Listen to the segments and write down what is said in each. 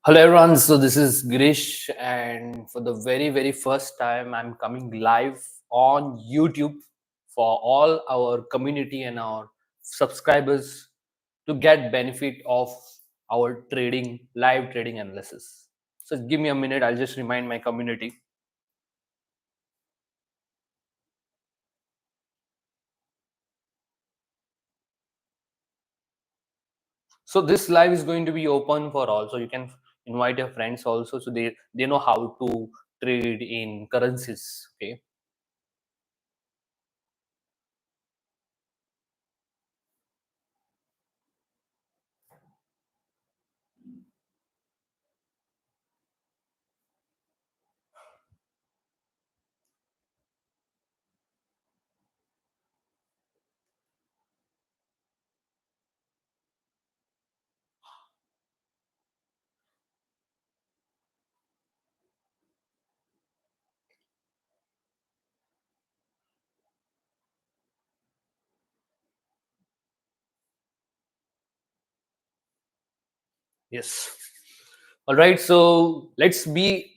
Hello everyone, so this is Girish, and for the very first time, I'm coming live on YouTube for all our community and our subscribers to get benefit of our trading, live trading analysis. So give me a minute, I'll just remind my community. So this live is going to be open for all, so you can invite your friends also, so they know how to trade in currencies. Okay. Yes. All right. So let's be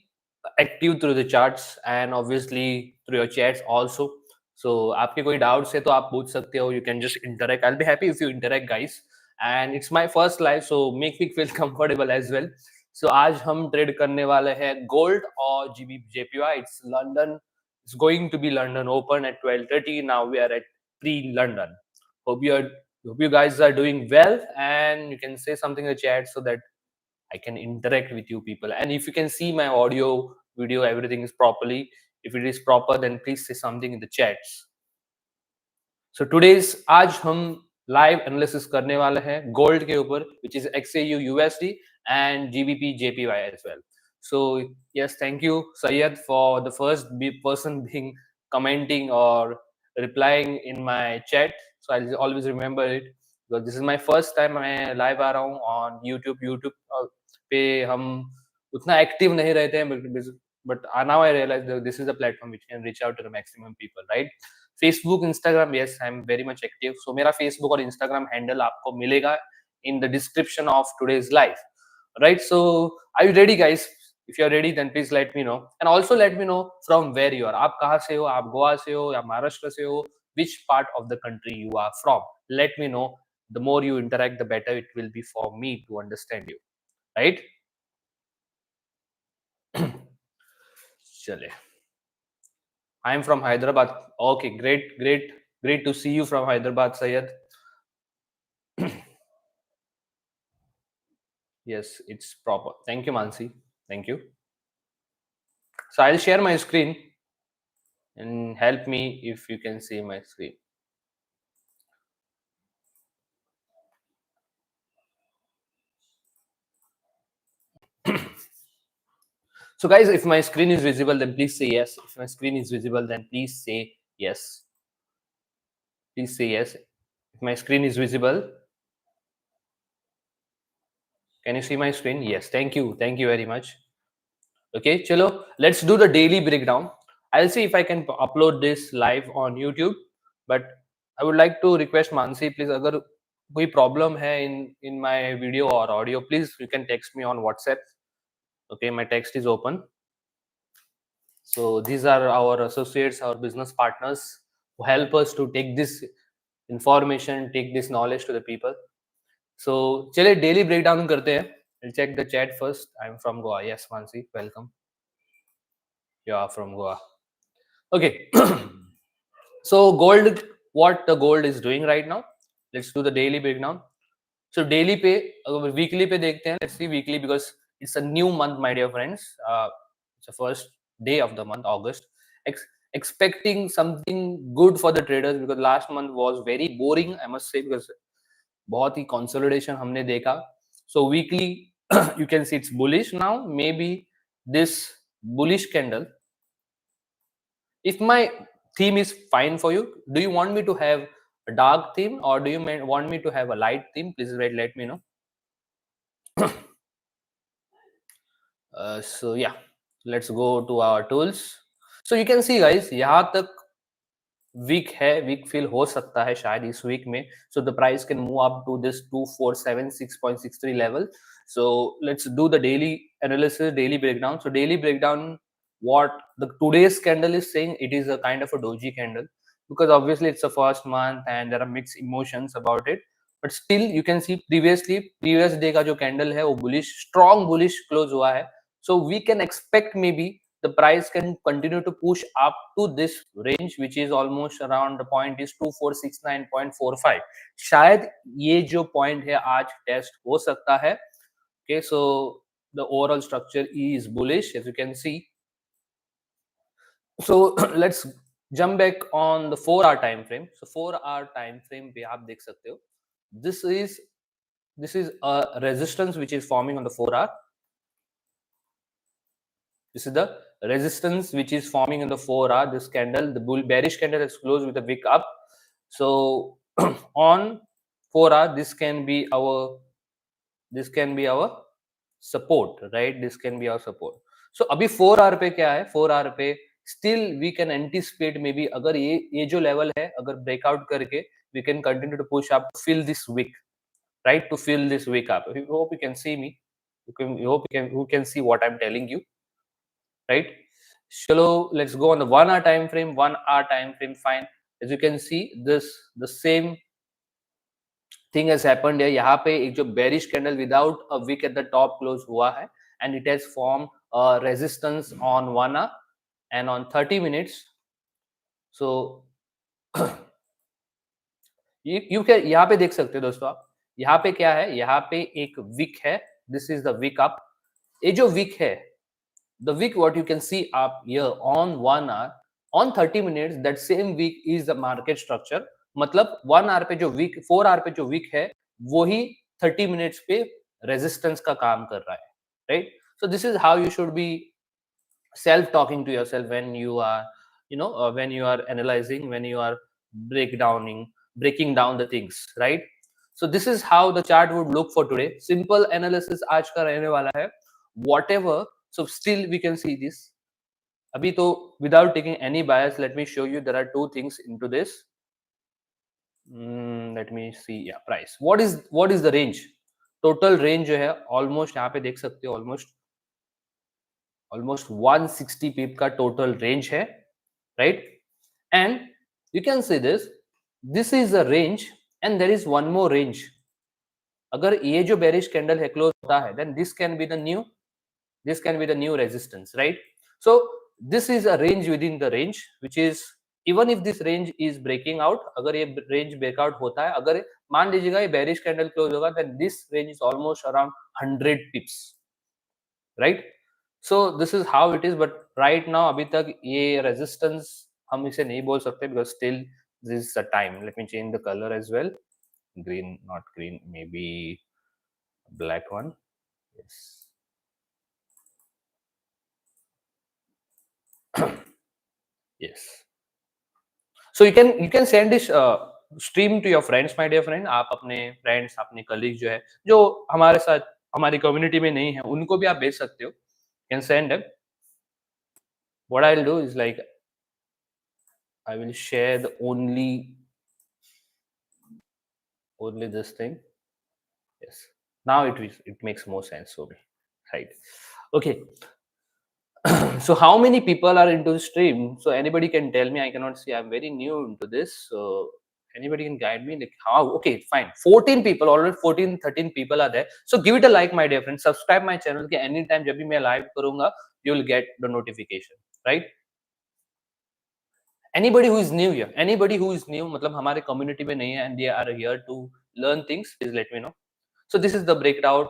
active through the charts and obviously through your chats also. So आपके कोई doubts है तो आप पूछ सकते हो. You can just interact. I'll be happy if you interact, guys. And it's my first live, so make me feel comfortable as well. So आज हम trade करने वाले हैं gold और GBJPY. It's London. It's going to be London Open at 12:30. Now we are at pre-London. Hope you guys are doing well, and you can say something in the chat so that I can interact with you people. And if you can see my audio, video, everything is properly. If it is proper, then please say something in the chats. So today's आज हम live analysis करने वाले हैं gold के ऊपर, which is XAUUSD and GBPJPY as well. So yes, thank you Syed for the first person being commenting or replying in my chat. So I'll always remember it because this is my first time मैं live आ रहा हूँ on YouTube. YouTube पे हम उतना active नहीं रहते हैं, but now I realize that this is a platform which can reach out to the maximum people, right? Facebook, Instagram, yes, I'm very much active. So मेरा Facebook और Instagram handle आपको मिलेगा in the description of today's live, right? So are you ready, guys? If you're ready, then please let me know, and also let me know from where you are. आप कहाँ से हो? आप गोवा से हो या महाराष्ट्र से हो? Which part of the country you are from? Let me know. The more you interact, the better it will be for me to understand you, right? चले. I am from Hyderabad. Okay, great to see you from Hyderabad, Syed. Yes, it's proper. Thank you, Mansi. Thank you. So I'll share my screen and help me if you can see my screen. So guys, if my screen is visible, then please say yes. If my screen is visible, then please say yes. Please say yes. If my screen is visible, can you see my screen? Yes. Thank you. Thank you very much. Okay, chalo, let's do the daily breakdown. I'll see if I can upload this live on YouTube, but I would like to request Mansi, please, अगर कोई problem है in my video or audio, please you can text me on WhatsApp. Okay, my text is open. So these are our associates, our business partners who help us to take this information, take this knowledge to the people. So चलिए daily breakdown करते हैं. I'll check the chat first. I'm from Goa. Yes, Mansi, welcome. You are from Goa. Okay. So gold, what the gold is doing right now. Let's do the daily breakdown. So daily पे अगर weekly पे देखते हैं, let's see weekly because it's a new month, my dear friends. It's the first day of the month, August. Expecting something good for the traders because last month was very boring, I must say, because बहुत ही consolidation हमने देखा. So weekly, you can see it's bullish now. Maybe this bullish candle, if my theme is fine for you, do you want me to have a dark theme or do you want me to have a light theme? Please let me know. So yeah, let's go to our tools. So you can see guys, यहाँ तक week है, weak feel हो सकता है शायद इस week में. So the price can move up to this 2476.63 level. So let's do the daily analysis, daily breakdown. So daily breakdown, what the today's candle is saying, it is a kind of a doji candle, because obviously it's the first month and there are mixed emotions about it. But still you can see previous day का जो candle है वो bullish, strong bullish close हुआ है. So we can expect maybe the price can continue to push up to this range, which is almost around, the point is 2469.45. शायद ये जो point है आज test हो सकता है. Okay, so the overall structure is bullish, as you can see. So let's jump back on the 4 hour time frame. So 4 hour time frame पे आप देख सकते हो, this is a resistance which is forming on the 4 hour. This is the resistance which is forming in the 4 hour. This candle, the bearish candle, has closed with a wick up. So on 4 hour, this can be our support, right? This can be our support. So अभी 4 hour पे क्या है? 4 hour पे still we can anticipate maybe, अगर ये जो level है, अगर breakout करके we can continue to push up, fill this wick, right? To fill this wick up. I hope you can see me. You can see what I'm telling you, right? So let's go on the 1 hour time frame. 1 hour time frame, fine. As you can see, the same thing has happened here. यहाँ पे एक जो bearish candle without a wick at the top close हुआ है, and it has formed a resistance on 1 hour and on 30 minutes. So you can यहाँ पे देख सकते हो दोस्तों आप, यहाँ पे क्या है, यहाँ पे एक wick है. This is the wick up. ये जो wick है, the wick what you can see up here on 1 hour, on 30 minutes, that same wick is the market structure. मतलब 1 hour पे जो wick, 4 hour पे जो wick है, वही 30 minutes पे resistance का काम कर रहा है, right? So this is how you should be self talking to yourself when you are, when you are analyzing, when you are breaking down the things, right? So this is how the chart would look for today. Simple analysis आज का रहने वाला है. Whatever, so still we can see this. अभी तो without taking any bias, let me show you, there are two things into this. Let me see. Yeah, price. What is the range? Total range जो है almost यहाँ पे देख सकते हो, almost 160 pip का total range है, right? And you can see this is a range, and there is one more range. अगर ये जो bearish candle है close होता है, then this can be the new resistance, right? So this is a range within the range, which is, even if this range is breaking out, अगर ये range breakout होता है, अगर मान लीजिएगा ये bearish candle close होगा, then this range is almost around 100 pips, right? So this is how it is. But right now अभी तक ये resistance हम इसे नहीं बोल सकते, because still this is the time. Let me change the color as well. Green, not green, maybe black one. Yes. Yes. So you can send this stream to your friends, my dear friend. आप अपने friends, अपने colleagues जो है, जो हमारे साथ हमारी community में नहीं है, उनको भी आप भेज सकते हो. You can send them. What I'll do is, like, I will share the only this thing. Yes. Now it makes more sense for me, right? Okay. So how many people are into the stream? So anybody can tell me. I cannot see. I'm very new into this. So anybody can guide me, like how? Okay, fine. 14 people already. 14, 13 people are there. So give it a like, my dear friend. Subscribe my channel. कि anytime जब भी मैं live करूँगा, you will get the notification, right? Anybody who is new here, मतलब हमारे community में नहीं है, and they are here to learn things, please let me know. So this is the breakdown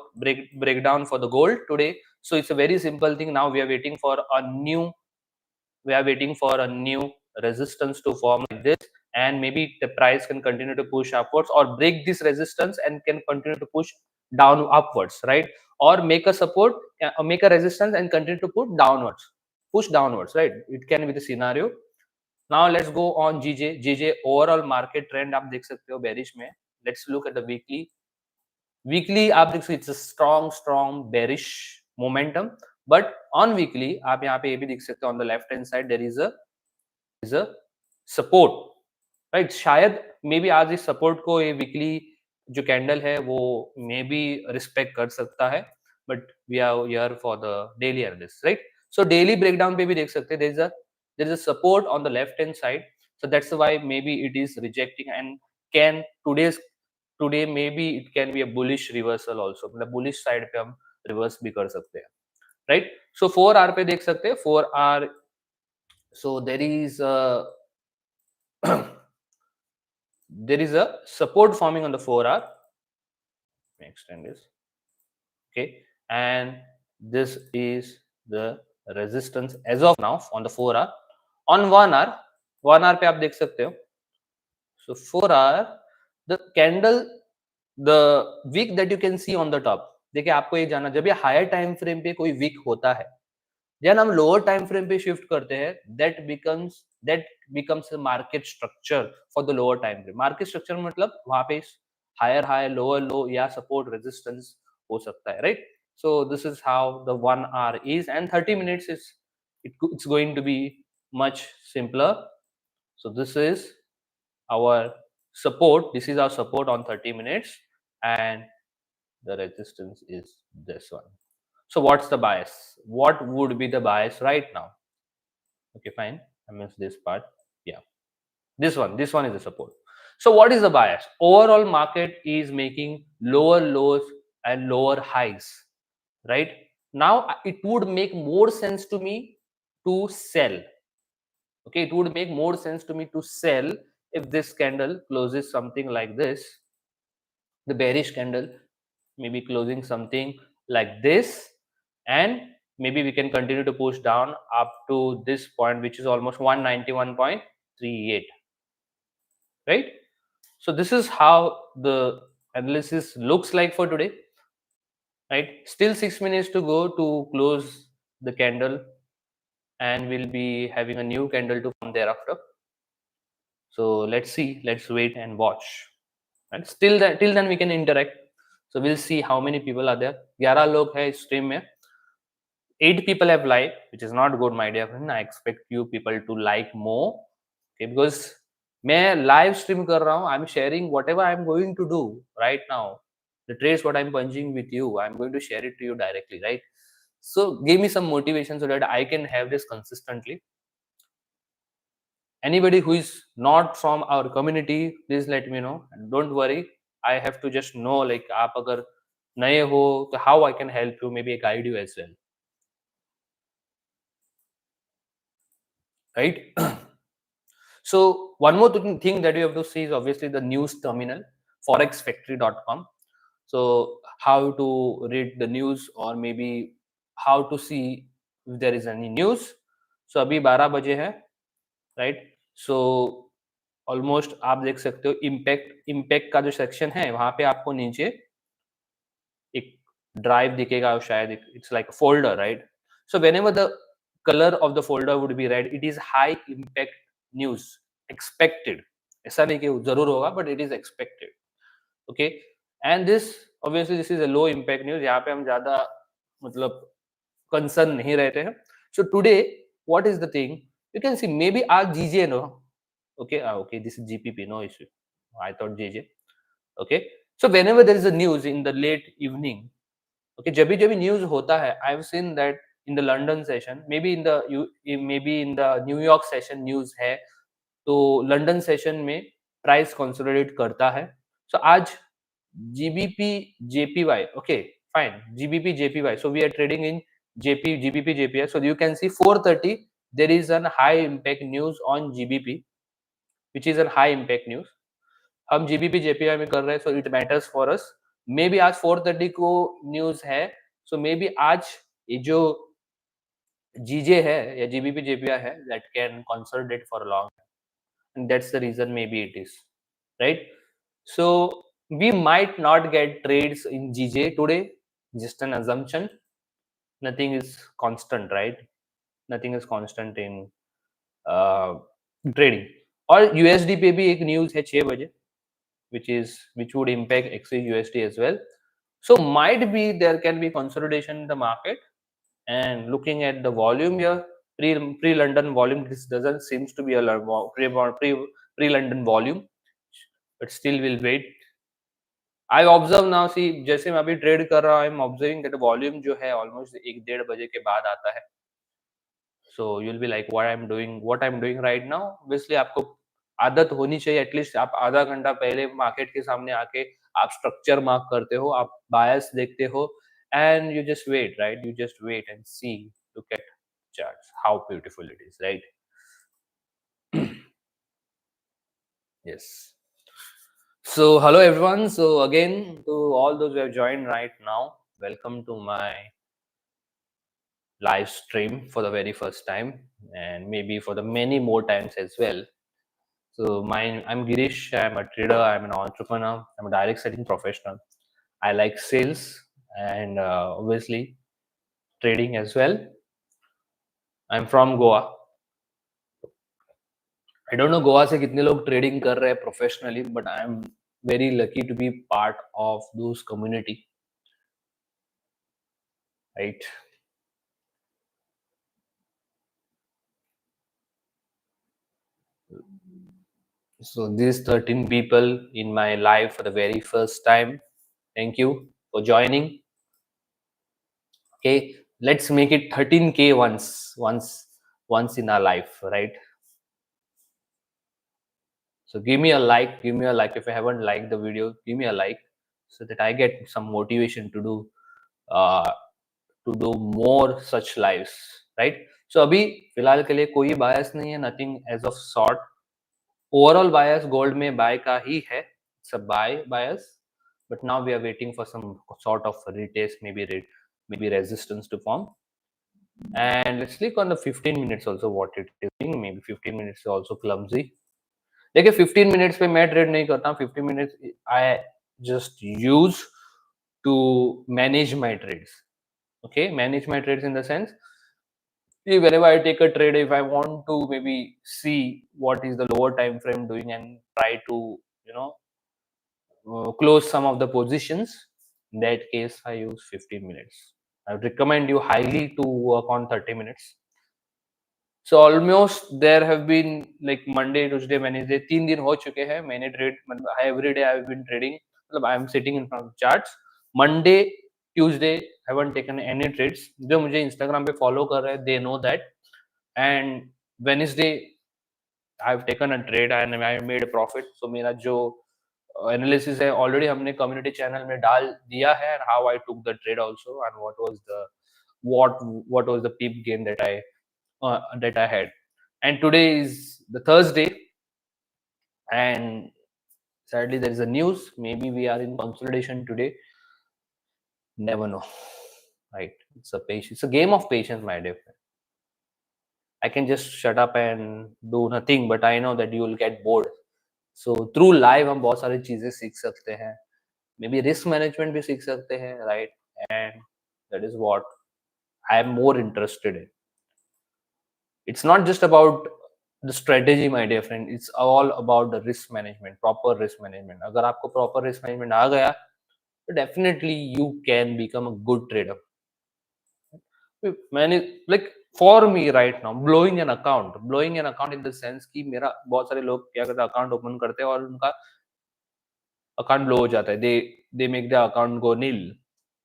for the gold today. So it's a very simple thing. Now we are waiting for a new resistance to form like this, and maybe the price can continue to push upwards, or break this resistance and can continue to push down upwards, right? Or make a support, make a resistance and continue to push downwards, right? It can be the scenario. Now let's go on GJ overall market trend आप देख सकते हो bearish में. Let's look at the weekly आप देख सकते, it's a strong bearish momentum. But on weekly आप यहाँ पे ये भी देख सकते हो, on the left hand side there is a support, right? शायद maybe आज इस support को ये weekly जो कैंडल है वो मे बी रिस्पेक्ट कर सकता है, but we are here for the daily analysis, right? So daily breakdown पे भी देख सकते हैं, there is a support on the left hand side, so that's why maybe it is rejecting and can today maybe it can be a bullish reversal also, मतलब bullish side पे हम reverse भी कर सकते हैं, राइट? सो 4 आवर पे देख सकते हैं, 4 our, so there is a support forming on the 4 hour. Let me extend this. Okay, and this is the resistance as of now on the 4 hour. On 1 hour, 1 hour पे आप देख सकते हो, so 4 hour, the candle, the wick that you can see on the top, देखिए आपको ये जानना, जब ये हायर टाइम फ्रेम पे कोई विक होता है, जब हम लोअर टाइम फ्रेम पे शिफ्ट करते हैं, that becomes market structure for the lower time frame. Market structure मतलब वहां पे हायर हाई, लोअर लो या सपोर्ट रेजिस्टेंस हो सकता है, right? So this is how the 1 hour is, and 30 minutes is, it's going to be much simpler. So this is our support, this is our support on 30 minutes, and the resistance is this one. So what's the bias? What would be the bias right now? Okay, fine. I missed this part. Yeah, this one. This one is the support. So what is the bias? Overall market is making lower lows and lower highs, right? Now it would make more sense to me to sell. Okay, it would make more sense to me to sell if this candle closes something like this, the bearish candle, maybe closing something like this, and maybe we can continue to push down up to this point, which is almost 191.38, right? So this is how the analysis looks like for today, right? Still 6 minutes to go to close the candle, and we'll be having a new candle to form thereafter. So let's see, let's wait and watch, and still that, till then we can interact. So we'll see how many people are there. 11 लोग हैं इस stream में. 8 people have liked, which is not good, my dear friend. I expect you people to like more, okay? Because मैं live stream कर रहा हूँ. I'm sharing whatever I'm going to do right now. The trades what I'm punching with you, I'm going to share it to you directly, right? So give me some motivation so that I can have this consistently. Anybody who is not from our community, please let me know. And don't worry, I have to just know, like आप अगर नए हो तो how I can help you, maybe guide you as well, right? So one more thing that you have to see is obviously the news terminal, forexfactory.com. So how to read the news, or maybe how to see if there is any news. So अभी 12 बजे है, right? So almost आप देख सकते हो impact का जो section है, वहां पे आपको नीचे एक ड्राइव दिखेगा, शायद it's like folder, right? So whenever the colour of the folder would be red, it is high impact news expected. ऐसा नहीं कि जरूर होगा, but it is expected, okay? And this obviously this is a low impact news, यहाँ पे हम ज्यादा मतलब कंसर्न नहीं रहते हैं। So today what is the thing, you can C may be आज जीजे no, okay, this is GPP, no issue. I thought JJ. Okay, so whenever there is a news in the late evening, okay, जब भी news होता है, I have seen that in the London session, maybe in the New York session news है, तो London session में price consolidate करता है। सो आज GBP JPY, okay, fine, GBP JPY, so we are trading in GBP JPY. So you can see 4:30 there is an high impact news on GBP, which is a high impact news. हम GBP JPY में कर रहे हैं, so it matters for us. May be आज 4:30 को news है, so may be आज ये जो जीजे है या GBP JPY है, that can consolidate for a long time, and that's the reason maybe it is, right? So we might not get trades in GJ today, just an assumption. Nothing is constant, right? Nothing is constant in trading. और USD पे भी एक news है 6 बजे, which would impact XAUSD as well. So might be there can be consolidation in the market. And looking at the volume here, pre London volume, this doesn't seems to be a pre London volume, but still we'll wait. I observe now, see जैसे मैं अभी trade कर रहा हूँ, I am observing that volume जो है almost 1 डेढ़ बजे के बाद आता है। So you will be like what I am doing right now. Obviously आपको आदत होनी चाहिए, एटलीस्ट आप आधा घंटा पहले मार्केट के सामने आके आप स्ट्रक्चर मार्क करते हो, आप बायस देखते हो, and you just wait, right? You just wait and see, look at charts, how beautiful it is, right? Yes. So hello everyone. So again, to all those who have joined right now, welcome to my live stream for the very first time, and maybe for the many more times as well. So I'm Girish. I'm a trader. I'm an entrepreneur. I'm a direct selling professional. I like sales and obviously trading as well. I'm from Goa. I don't know Goa से कितने लोग trading कर रहे हैं professionally, but I M very lucky to be part of those community, right? So these 13 people in my life for the very first time, thank you for joining. Okay, let's make it 13K once in our life, right? So give me a like, if you haven't liked the video, give me a like so that I get some motivation uh, to do more such lives, right? So अभी फिलहाल के लिए कोई bias नहीं है, nothing as of sort. Overall bias gold में buy का ही है, it's a buy bias, but now we are waiting for some sort of retest, maybe resistance to form. And let's click on the 15 minutes also what it is doing. Maybe 15 minutes is also clumsy. देखिए 15 minutes पे मैं trade नहीं करता हूँ, 15 minutes I just use to manage my trades. Okay, manage my trades in the sense, see, whenever I take a trade, if I want to maybe see what is the lower time frame doing and try to, you know, close some of the positions, in that case I use 15 minutes. I would recommend you highly to work on 30 minutes. So almost there have been like Monday, Tuesday, Wednesday, 3 दिन हो चुके हैं मैंने trade, मतलब every day I have been trading, मतलब I am sitting in front of charts. Monday, Tuesday I haven't taken any trades. जो मुझे Instagram पे follow कर रहे हैं they know that. And Wednesday I've taken a trade and I made a profit. So मेरा जो analysis है already हमने कम्युनिटी चैनल में डाल दिया है, and how I took the trade also, and what was the peep gain that I had. And today is the Thursday, and sadly there is a news. Maybe we are in consolidation today. Never know, right? It's a game of patience, my dear friend. I can just shut up and do nothing, but I know that you will get bored. So through live हम बहुत सारी चीजें सीख सकते हैं, may be risk management भी सीख सकते हैं, right? And that is what I am more interested in. It's not just about the strategy, my dear friend. It's all about the risk management, proper risk management. अगर आपको proper risk management आ गया, तो definitely you can become a good trader. मैंने like for me right now, blowing an account in the sense कि मेरा बहुत सारे लोग क्या करते हैं, account open करते हैं और उनका account blow हो जाता है. They make the account go nil.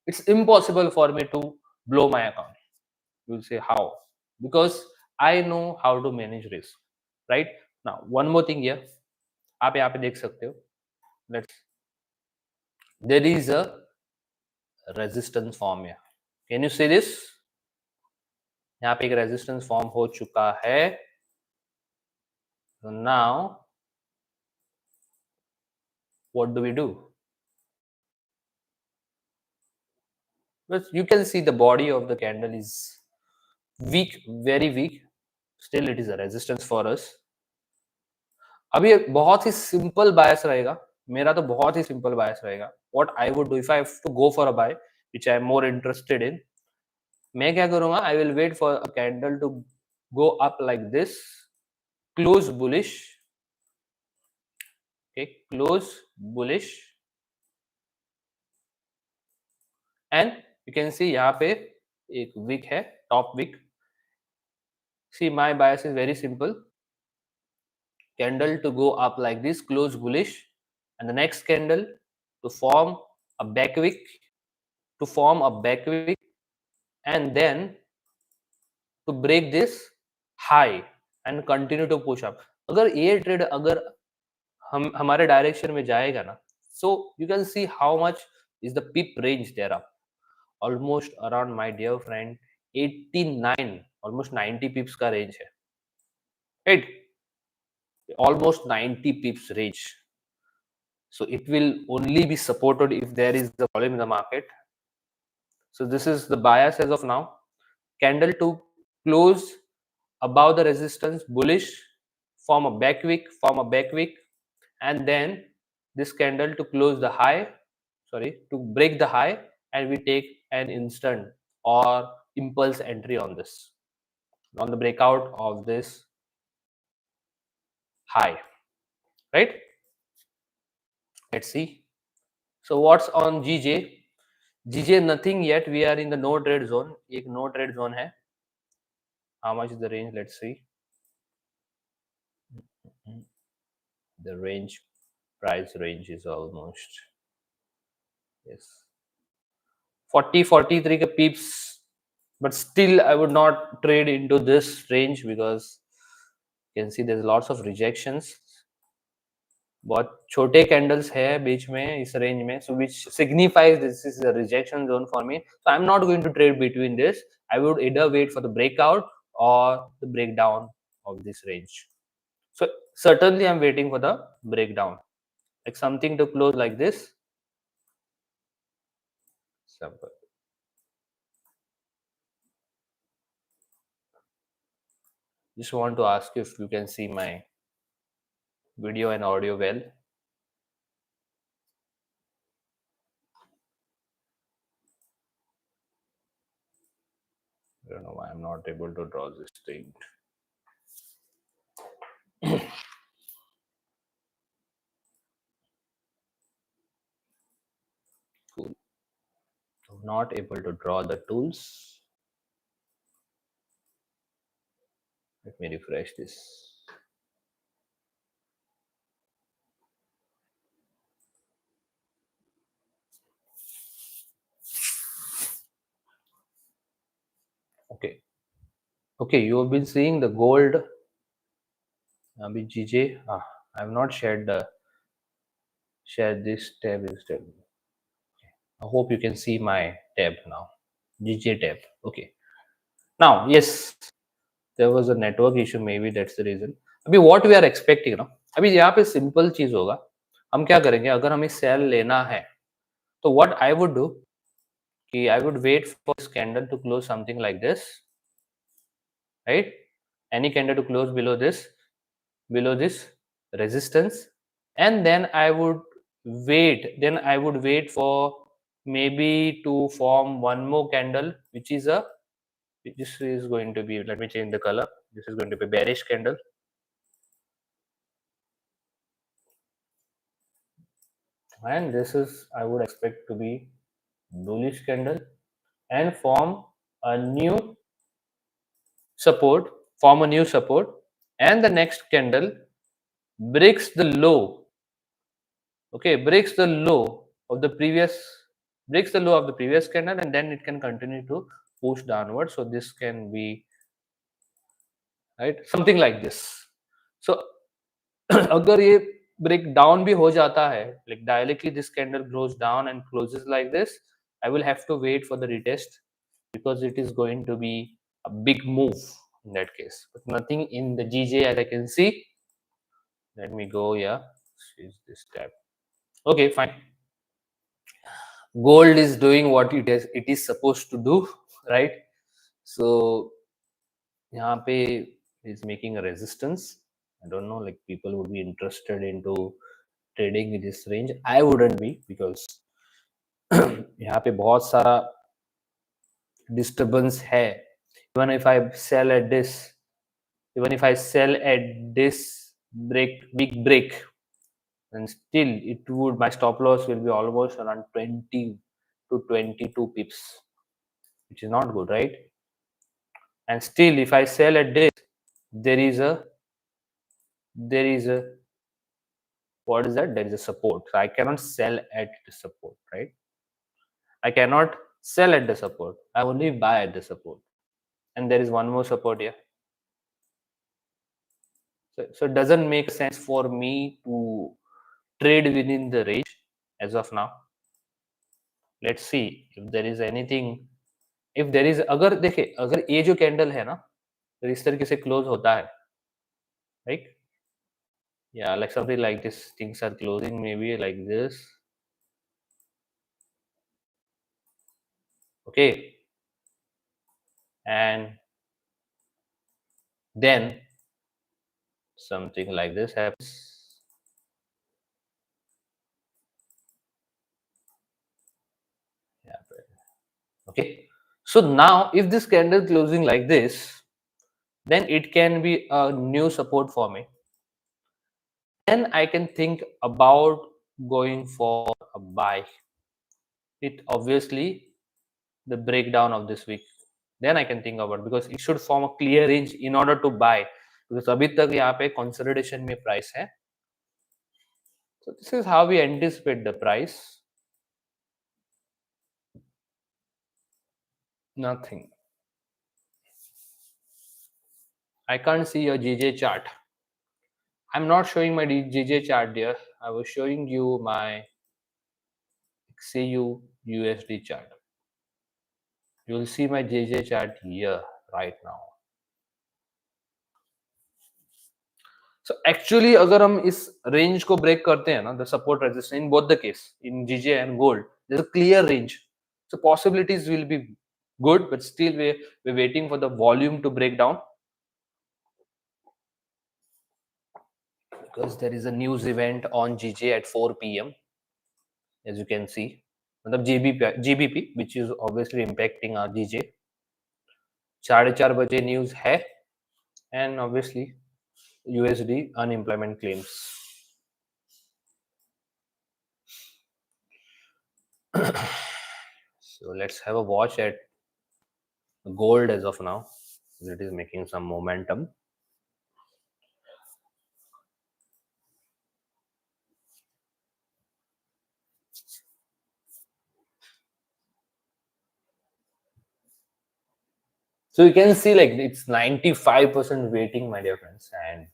It's impossible for me to blow my account. You'll say how? Because I know how to manage risk, right? Now one more thing here, आप यहाँ पे देख सकते हो. Let's There is a resistance form here. Can you see this? यहाँ पे एक resistance form हो चुका है. So now what do we do? But you can see the body of the candle is weak, very weak. Still it is a resistance for us. अभी बहुत ही simple बायस रहेगा, मेरा तो बहुत ही सिंपल बायस रहेगा. What I would do if I have to go for a buy, which I am more interested in, मैं क्या करूंगा? I will wait for a candle to go up like this, close bullish, okay, close bullish, and you can see यहाँ पे एक wick है, top wick. See, my bias is very simple. Candle to go up like this, close bullish, and the next candle to form a back wick, and then to break this high and continue to push up. अगर ये trade अगर हम हमारे direction में जाएगा ना, so you can see how much is the pip range there up, almost around my dear friend 89, almost 90 pips का range है, right? Almost 90 pips range. So it will only be supported if there is the volume in the market. So this is the bias as of now. Candle to close above the resistance, bullish, form a back wick, and then this candle to close the high, to break the high, and we take an instant or impulse entry on this, on the breakout of this high, right? Let's see. So what's on GJ? GJ nothing yet. We are in the no trade zone. एक no trade zone है. How much is the range? Let's see. The range, price range is almost, yes, 40-43 pips, but still I would not trade into this range because you can see there's lots of rejections. बहुत छोटे candles है बीच में इस range में, so which signifies this is a rejection zone for me. So I'm not going to trade between this. I would either wait for the breakout or the breakdown of this range. So certainly I'm waiting for the breakdown, like something to close like this. Simple. Just want to ask you if you can see my video and audio well. I don't know why I'm not able to draw this thing. Cool. I'm not able to draw the tools. Let me refresh this. Okay. Okay, you have been seeing the gold. GJ. I have not shared this tab instead. I hope you can see my tab now. GJ tab. Okay. Now, yes, there was a network issue. Maybe that's the reason. अभी what we are expecting ना, अभी यहाँ पे simple चीज होगा. हम क्या करेंगे अगर हमें सेल लेना है तो what I would do कि I would wait for this candle to close something like this, right? Any candle to close below this resistance, and then I would wait for maybe to form one more candle, which is this is going to be, let me change the color, this is going to be bearish candle, and this is I would expect to be bullish candle, and form a new support, and the next candle breaks the low, okay, breaks the low of the previous candle, and then it can continue to push downward. So this can be, right, something like this. So अगर ये break down भी हो जाता है, like directly this candle goes down and closes like this, I will have to wait for the retest because it is going to be a big move in that case. But nothing in the GJ as I can see. Let me go, yeah, is this tab. Okay, fine. Gold is doing what it is supposed to do, right? So यहाँ पे is making a resistance. I don't know, like people would be interested into trading in this range. I wouldn't be because यहाँ पे बहुत सारा disturbance है. Even if I sell at this big break, and still it would, my stop loss will be almost around 20 to 22 pips, which is not good, right? And still if I sell at this, there is a what is that? There is a support. So I cannot sell at the support, right? I cannot sell at the support. I only buy at the support. And there is one more support here. So it doesn't make sense for me to trade within the range as of now. Let's see if there is anything. If there is, अगर देखे अगर ये जो candle है ना, तो इस तरीके से क्लोज होता है, right? Yeah, like something like this. Things are closing maybe like this. Okay, and then something like this happens. Yeah, okay. So now if this candle closing like this, then it can be a new support for me. Then I can think about going for a buy. It obviously the breakdown of this week. Then I can think about, because it should form a clear range in order to buy. Because अभी तक यहाँ पे consolidation में price है. So this is how we anticipate the price. Nothing. I can't see your GJ chart. I'm not showing my GJ chart here. I was showing you my Xauusd chart. You will see my JJ chart here right now. So actually अगर हम इस range को break करते हैं ना, the support resistance in both the case, in GJ and gold, there's a clear range. So possibilities will be good, but still we're waiting for the volume to break down, because there is a news event on GJ at 4 p.m. as you can see. मतलब GBP, which is obviously impacting our GJ. 4:30 बजे news है, and obviously USD unemployment claims. So let's have a watch at gold as of now. It is making some momentum. So you can see like it's 95% waiting, my dear friends, and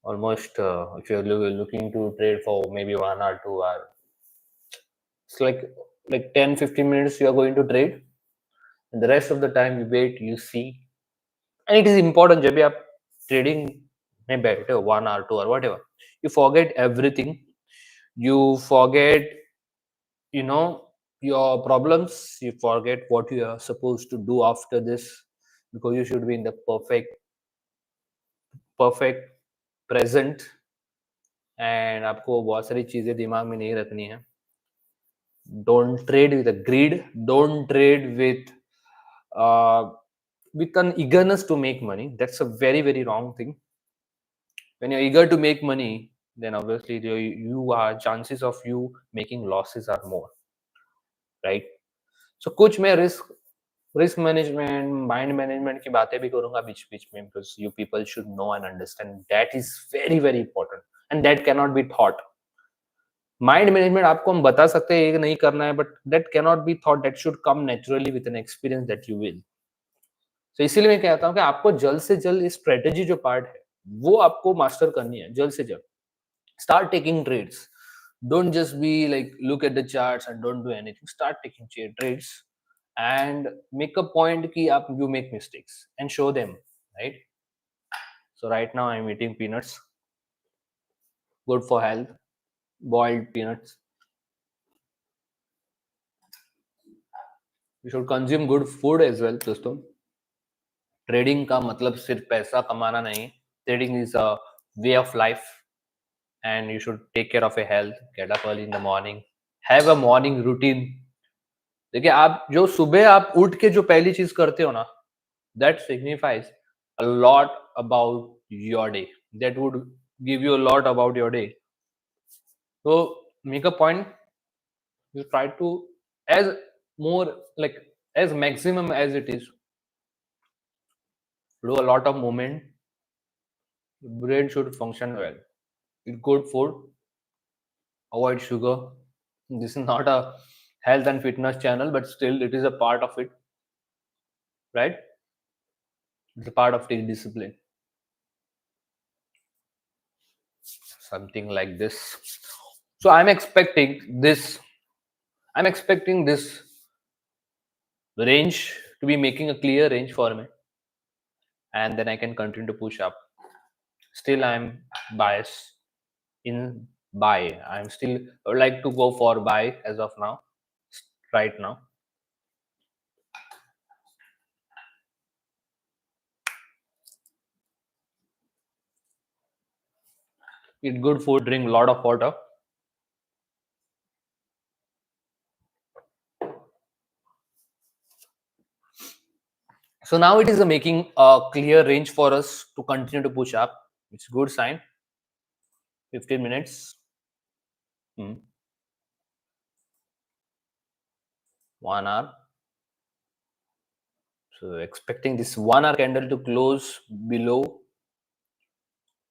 almost if you're looking to trade for maybe 1 or 2 hours, it's like 10-15 minutes you are going to trade, and the rest of the time you wait, you see. And it is important जब भी आप trading में बैठे हो 1 hour 2 hour whatever, you forget everything. You forget, you know, your problems. You forget what you are supposed to do after this, because you should be in the perfect present, and आपको बहुत सारी चीजें दिमाग में नहीं रखनी है. Don't trade with a greed. Don't trade with an eagerness to make money. That's a very, very wrong thing. When you're eager to make money, then obviously you are chances of you making losses are more, right? So कुछ मैं risk management, mind management की बातें भी करूंगा बीच बीच में, because you people should know and understand that is very, very important, and that cannot be taught. Mind management आपको हम बता सकते हैं ये नहीं करना है, but that cannot be thought. That should come naturally with an experience that you will. तो इसीलिए मैं कहता हूँ कि आपको जल्द से जल्द इस स्ट्रेटेजी जो पार्ट है वो आपको मास्टर करनी है जल्द से जल्द. Start taking trades. Don't just be like look at the charts and don't do anything. Start taking trades and make a point ki you make mistakes and show them, right? So right now I'm eating peanuts, good for health, boiled peanuts. You should consume good food as well, दोस्तों. Trading का मतलब सिर्फ पैसा कमाना नहीं. Trading is a way of life, and you should take care of your health. Get up early in the morning, have a morning routine. देखिए आप जो सुबह आप उठ के जो पहली चीज करते हो ना, that signifies a lot about your day. That would give you a lot about your day. So make a point. You try to as more like as maximum as it is, do a lot of movement. The brain should function well. eat good food, avoid sugar. This is not a health and fitness channel, but still it is a part of it, right? It's a part of the discipline. Something like this. So I'm expecting this range to be making a clear range for me, and then I can continue to push up. Still, I'm biased in buy. I'm still I would like to go for buy as of now, right now. Eat good food, drink a lot of water. So now it is making a clear range for us to continue to push up. It's good sign. 15 minutes. 1 hour. So expecting this 1 hour candle to close below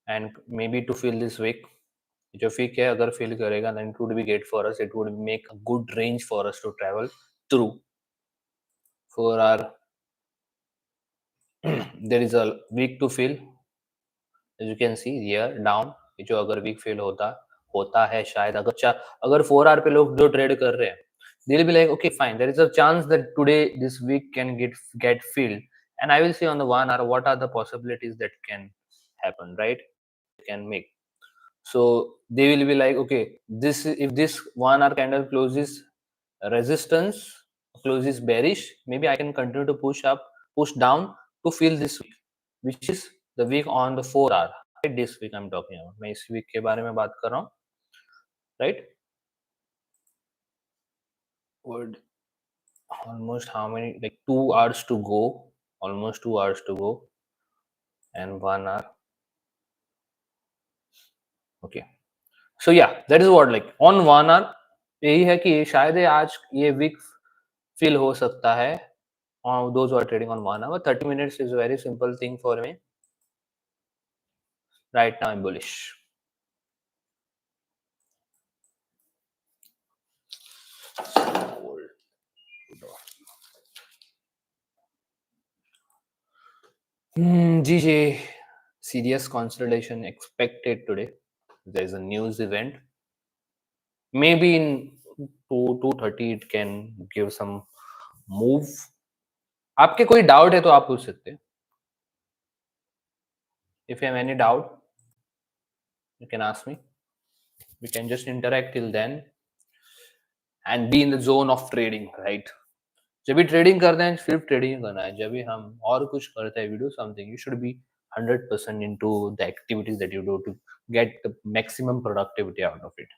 and maybe to fill this wick. जो wick है अगर fill करेगा then it would be great for us. It would make a good range for us to travel through. For our there is a wick to fill. As you can see here down. जो अगर wick fill होता है शायद अगर 4 hour पे लोग जो trade कर रहे हैं they'll be like okay fine there is a chance that today this wick can get filled and I will see on the 1 hour what are the possibilities that can happen, right? Can make. So they will be like okay this if this 1 hour candle closes resistance, closes bearish, maybe I can continue to push down to fill this week, which is the week on the 4 hour, right? This week I'm talking about. मैं इस week के बारे में बात कर रहा हूँ, right? Would almost how many, like 2 hours to go, almost 2 hours to go and 1 hour. Okay, so yeah, that is what like on 1 hour यही है कि शायद आज ये वीक फिल हो सकता है on those who are trading on 1 hour. 30 minutes is a very simple thing for me. Right now I'm bullish. GJ, serious consolidation expected today. There is a news event. Maybe in 2:30 it can give some move. आपके कोई doubt है तो आप पूछ सकते हैं. If you have any doubt, you can ask me. We can just interact till then and be in the zone of trading, right? जब भी ट्रेडिंग करते हैं सिर्फ ट्रेडिंग करना है. जब भी हम और कुछ करते हैं, we do something, you should be 100% into the activities that you do to get the maximum productivity out of it,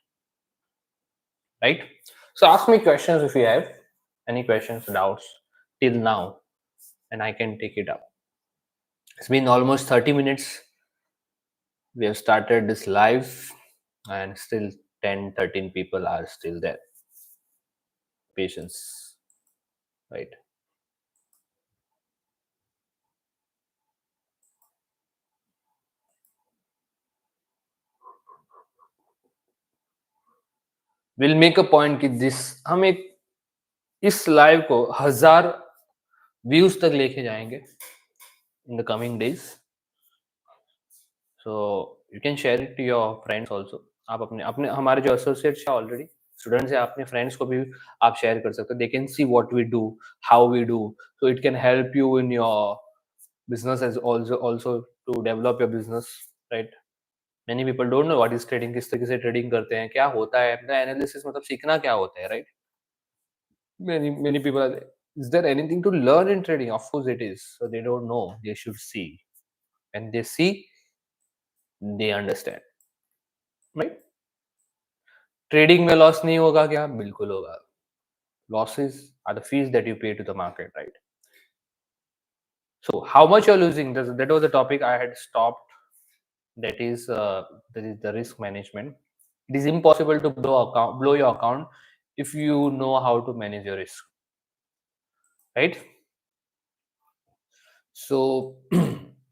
right? So ask me questions if you have any questions, doubts till now, and I can take it up. It's been almost 30 minutes. We have started this live, and still 10, 13 people are still there. Patience, right? We'll make a point कि हम एक इस live को 1000 views तक लेके जाएंगे in the coming days. So you can share it to your friends also. आप अपने अपने हमारे जो associates हैं already students हैं, अपने friends को भी आप share कर सकते हो. They can see what we do, how we do, so it can help you in your business as also to develop your business, right? Many people don't know what is trading, किस तरीके से trading करते हैं, क्या होता है, अपना analysis मतलब सीखना क्या होता है, right? Many people are like, is there anything to learn in trading? Of course it is. So they don't know. They should see. When they see, they understand. Right? Trading में loss नहीं होगा क्या? बिल्कुल होगा. Losses are the fees that you pay to the market, right? So how much you're losing? That was the topic I had stopped. That is the risk management. It is impossible to blow your account if you know how to manage your risk, right? So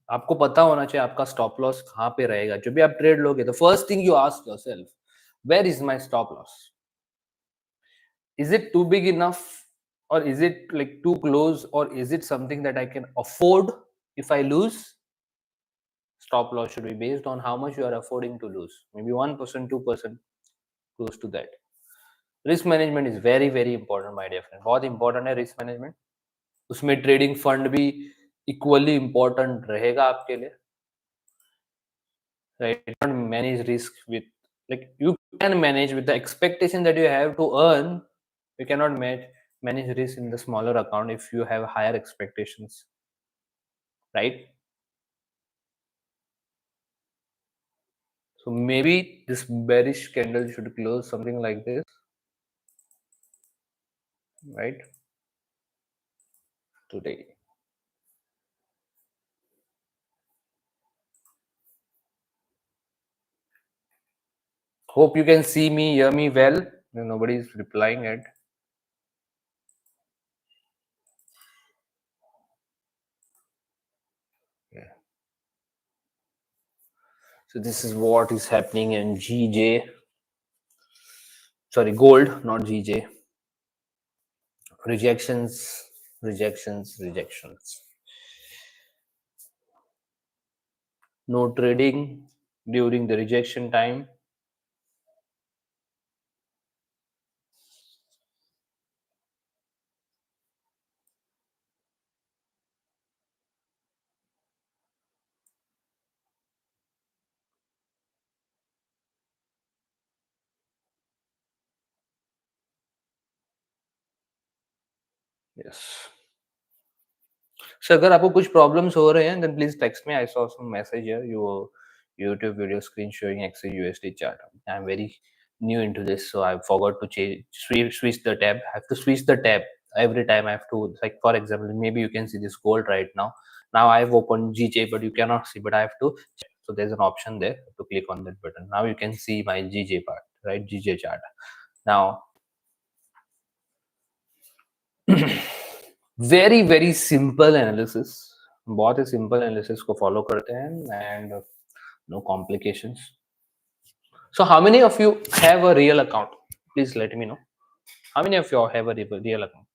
आपको पता होना चाहिए आपका stop loss कहाँ पे रहेगा। जब भी आप ट्रेड लोगे तो first thing you ask yourself, where is my stop loss? Is it too big enough, or is it like too close, or is it something that I can afford if I lose? Stop loss should be based on how much you are affording to lose. Maybe 1%, 2%, close to that. Risk management is very, very important, my dear friend. बहुत important है risk management. उसमें trading fund भी equally important रहेगा आपके लिए. Right? You can't manage risk with, like, you can manage with the expectation that you have to earn. You cannot manage risk in the smaller account if you have higher expectations, right? So maybe this bearish candle should close something like this, right? Today. Hope you can see me, hear me well. Nobody is replying it. Yeah. So this is what is happening in GJ. Sorry, gold, not GJ. Rejections, rejections, rejections. No trading during the rejection time. Yes. So अगर आपको कुछ problems हो रहे हैं, then please text me. I saw some message here. Your YouTube video screen showing XAUSD chart. I'm very new into this, so I forgot to switch the tab. I have to switch the tab every time. I have to, like, for example, maybe you can see this gold right now. Now I've opened GJ, but you cannot see. But I have to. So there's an option there to click on that button. Now you can see my GJ part, right? GJ chart. Now very very simple analysis, बहुत ही simple analysis को follow करते हैं and no complications. So how many of you have a real account? Please let me know. How many of you have a real account?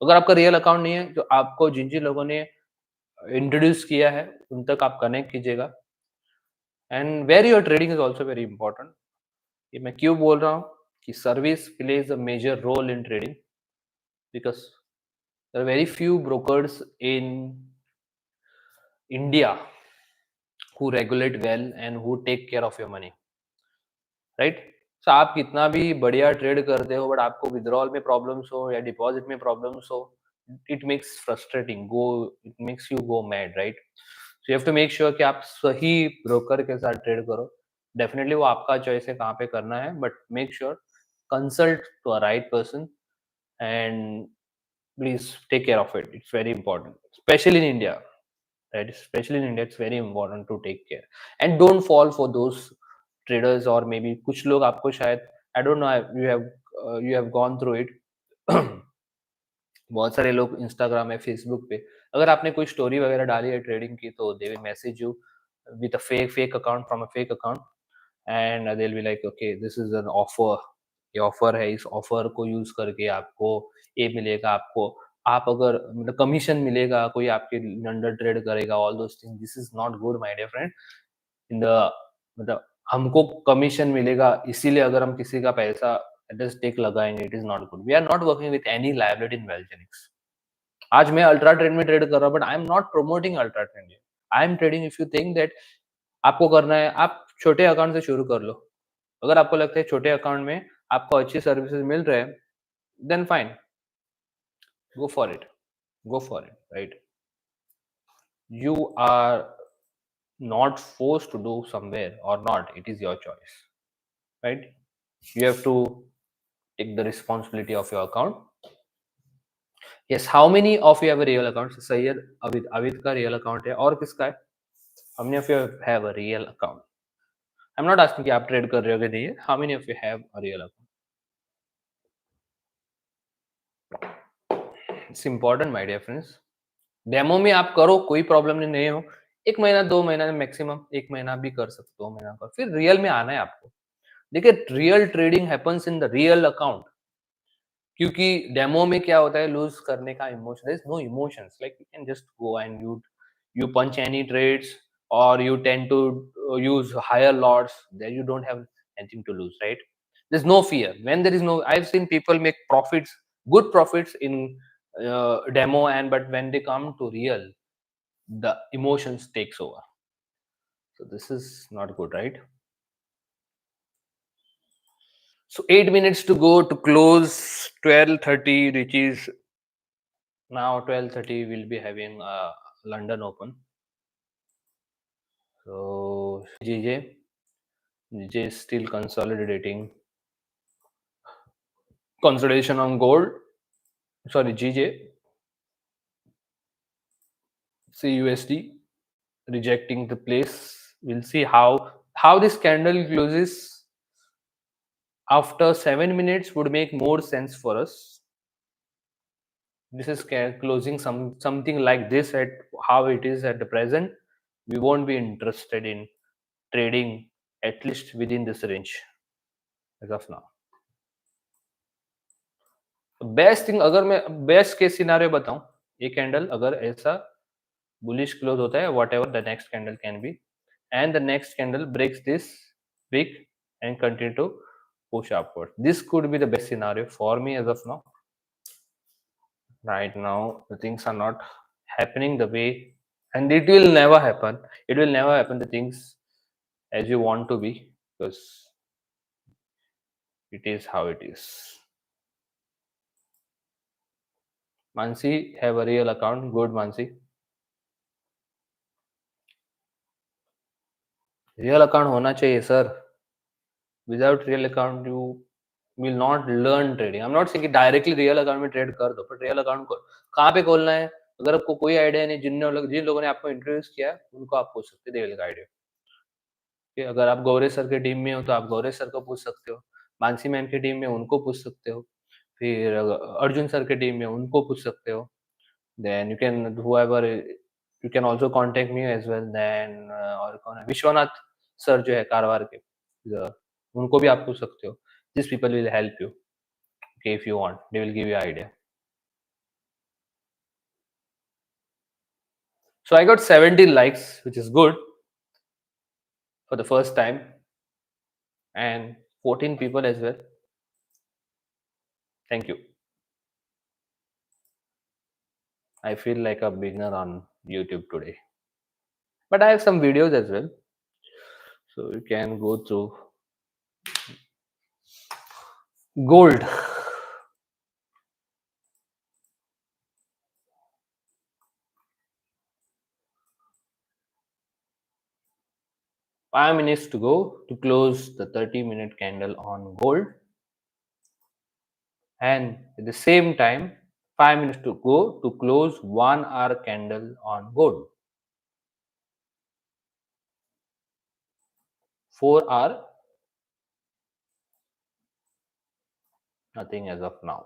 अगर आपका real account नहीं है, तो आपको जिन जिन लोगों ने इंट्रोड्यूस किया है उन तक आप कनेक्ट कीजिएगा. And where your trading is also very important. ये मैं क्यों बोल रहा हूँ कि service plays a major role in trading, because there are very few brokers in India who regulate well and who take care of your money, right? So आप कितना भी बढ़िया ट्रेड करते हो, बट आपको विड्रॉल में प्रॉब्लम्स हो या डिपॉजिट में प्रॉब्लम्स हो, it makes frustrating, go it makes you go mad, right? So you have to make sure कि आप सही ब्रोकर के साथ ट्रेड करो. डेफिनेटली वो आपका चॉइस है कहाँ पे करना है, but make sure consult to a right person and please take care of it. It's very important, especially in India. Right? Especially in India, it's very important to take care and don't fall for those traders. Or maybe कुछ लोग आपको शायद, I don't know, you have gone through it. बहुत सारे लोग Instagram या Facebook पे, अगर आपने कोई स्टोरी वगैरह डाली है ट्रेडिंग की, तो they will message you with a fake account, from a fake account. And they will be like, okay this is an offer, ये ऑफर है, इस ऑफर को यूज करके आपको ये मिलेगा, आपको, आप अगर मतलब कमीशन मिलेगा, कोई आपके अंडर ट्रेड करेगा, all those things. This is not good my dear friend. In the, मतलब हमको कमीशन मिलेगा इसीलिए अगर हम किसी का पैसा एट स्टेक लगाएंगे, it is not good. We are not working with any liability in Wealthgenics. आज मैं अल्ट्रा ट्रेड में ट्रेड कर रहा हूँ, but I am not promoting Ultra Trade. I am trading. If you think that आपको करना है, आप छोटे अकाउंट से शुरू कर लो. अगर आपको लगता है छोटे अकाउंट में आपको अच्छी सर्विसेज मिल रहे हैं, then fine, go for it, go for it, right? You are not forced to do somewhere or not, it is your choice, right? You have to take the responsibility of your account. Yes, how many of you have a real account? So Sayyid, Avid का real account है, और किसका है? How many of you have a real account? I'm not asking कि आप trade कर रहे हो कि नहीं है. How many of you have a real account? It's important, my dear friends. Demo में आप करो, कोई प्रॉब्लम नहीं हो. 1 महीना 2 महीना मैक्सिमम 1 महीना भी कर सकते हो, 2 महीना का, फिर रियल में आना है आपको। देखिए real trading happens in the real account, क्योंकि डेमो में क्या होता है, लूज़ करने का emotion, there is no emotions, like you can just go and you punch any trades, or you tend to use higher lots, there you don't have anything to lose, right? There's no fear when there is no, I've seen people make profits, good profits in demo, and but when they come to real, the emotions takes over. So this is not good, right? So 8 minutes to go to close. 12:30, which is now 12:30, we'll be having London Open. So GJ is still consolidating. Consolidation on gold. Sorry, GJ. CUSD rejecting the place. We'll see how this candle closes after 7 minutes would make more sense for us. This is closing something like this at how it is at the present. We won't be interested in trading at least within this range as of now. Best thing, अगर मैं best case scenario बताऊं, ये candle अगर ऐसा bullish close होता है, whatever the next candle can be, and the next candle breaks this wick and continue to push upward, this could be the best scenario for me as of now. Right now the things are not happening the way, and it will never happen, it will never happen the things as you want to be, because it is how it is. Mansi have a real account. Good, Mansi. Real account होना चाहिए sir. Without real account you will not learn trading. I am not saying कि directly real account में trade कर दो, पर real account को कहाँ पे खोलना है, अगर आपको कोई आइडिया नहीं, जिन लोगों ने आपको इंट्रोड्यूस किया उनको आप पूछ सकते, दे विल गाइड यू. कि अगर आप गौरे सर के टीम में हो तो आप गौरे सर को पूछ सकते हो, मानसी मैम की टीम में उनको पूछ सकते हो, फिर अर्जुन सर की टीम में उनको पूछ सकते हो. Then you can whoever, you can also contact me as well. Then और कौन है, विश्वनाथ सर जो है कारवार के, उनको भी आप पूछ सकते हो. These people will help you. Okay, if you want, they will give you idea. So I got 17 likes, which is good for the first time, and 14 people as well. Thank you. I feel like a beginner on YouTube today, but I have some videos as well, so you can go through. Gold. 5 minutes to go to close the 30-minute candle on gold, and at the same time 5 minutes to go to close 1 hour candle on gold. 4 hour, nothing as of now.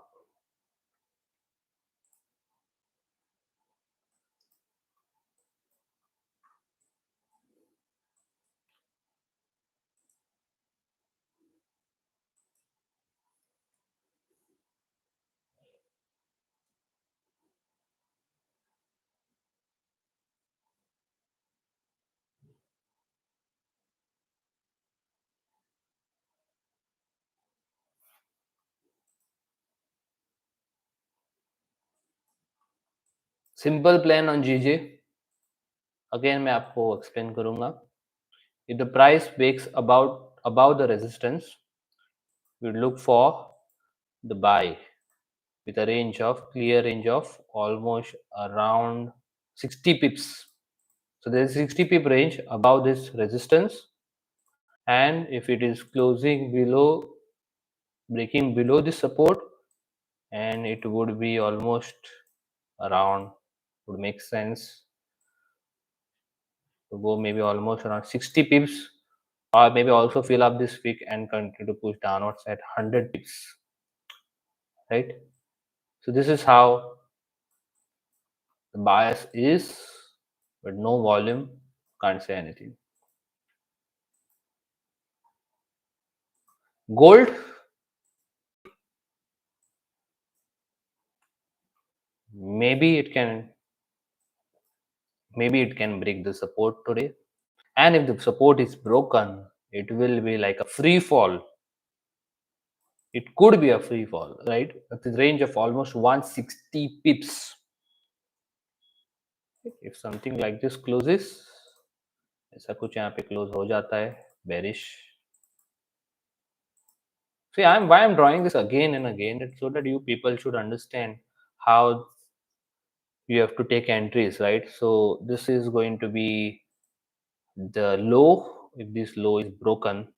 Simple plan on GJ, again मैं आपको explain करूंगा. If the price breaks above the resistance, we look for the buy with a clear range of almost around 60 pips. So there is 60 pip range above this resistance, and if it is closing below, breaking below this support, and it would be almost around, would make sense to go maybe almost around 60 pips, or maybe also fill up this wick and continue to push downwards at 100 pips, right? So this is how the bias is, but no volume. Can't say anything. Gold, maybe it can break the support today. And if the support is broken, it will be like a free fall. It could be a free fall, right? At the range of almost 160 pips. If something like this closes, ऐसा कुछ यहाँ पे close हो जाता है, bearish. See, I'm drawing this again and again so that you people should understand how you have to take entries, right? So this is going to be the low. If this low is broken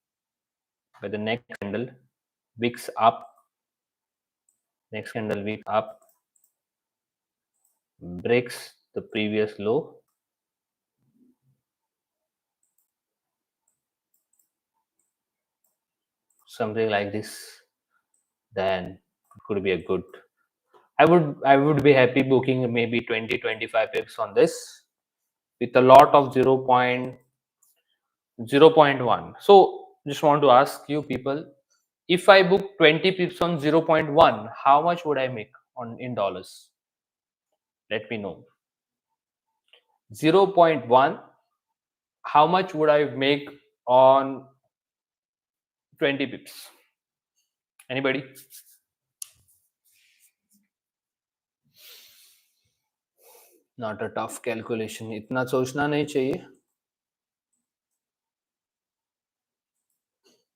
by the next candle, wicks up, next candle wick up, breaks the previous low, something like this, then it could be a good. I would be happy booking maybe 20-25 pips on this with a lot of 0.1. So just want to ask you people, if I book 20 pips on 0.1, how much would I make on in dollars? Let me know. 0.1, how much would I make on 20 pips? Anybody? Not a tough calculation. इतना सोचना नहीं चाहिए.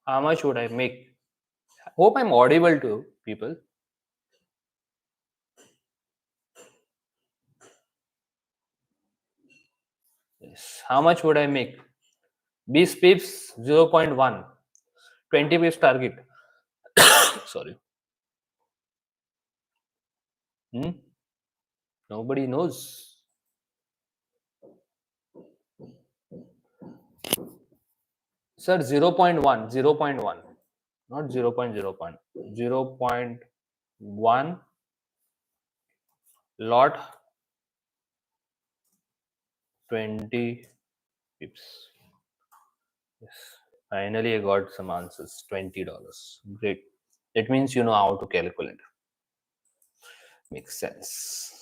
How much would I make? Hope I'm audible to people. Yes. How much would I make? 20 pips, 0.1. 20 pips target. Sorry. Nobody knows. Sir, 0.1, 0.1, not 0.0. 0.1 lot 20 pips. Yes, finally I got some answers. $20. Great. That means you know how to calculate. Makes sense.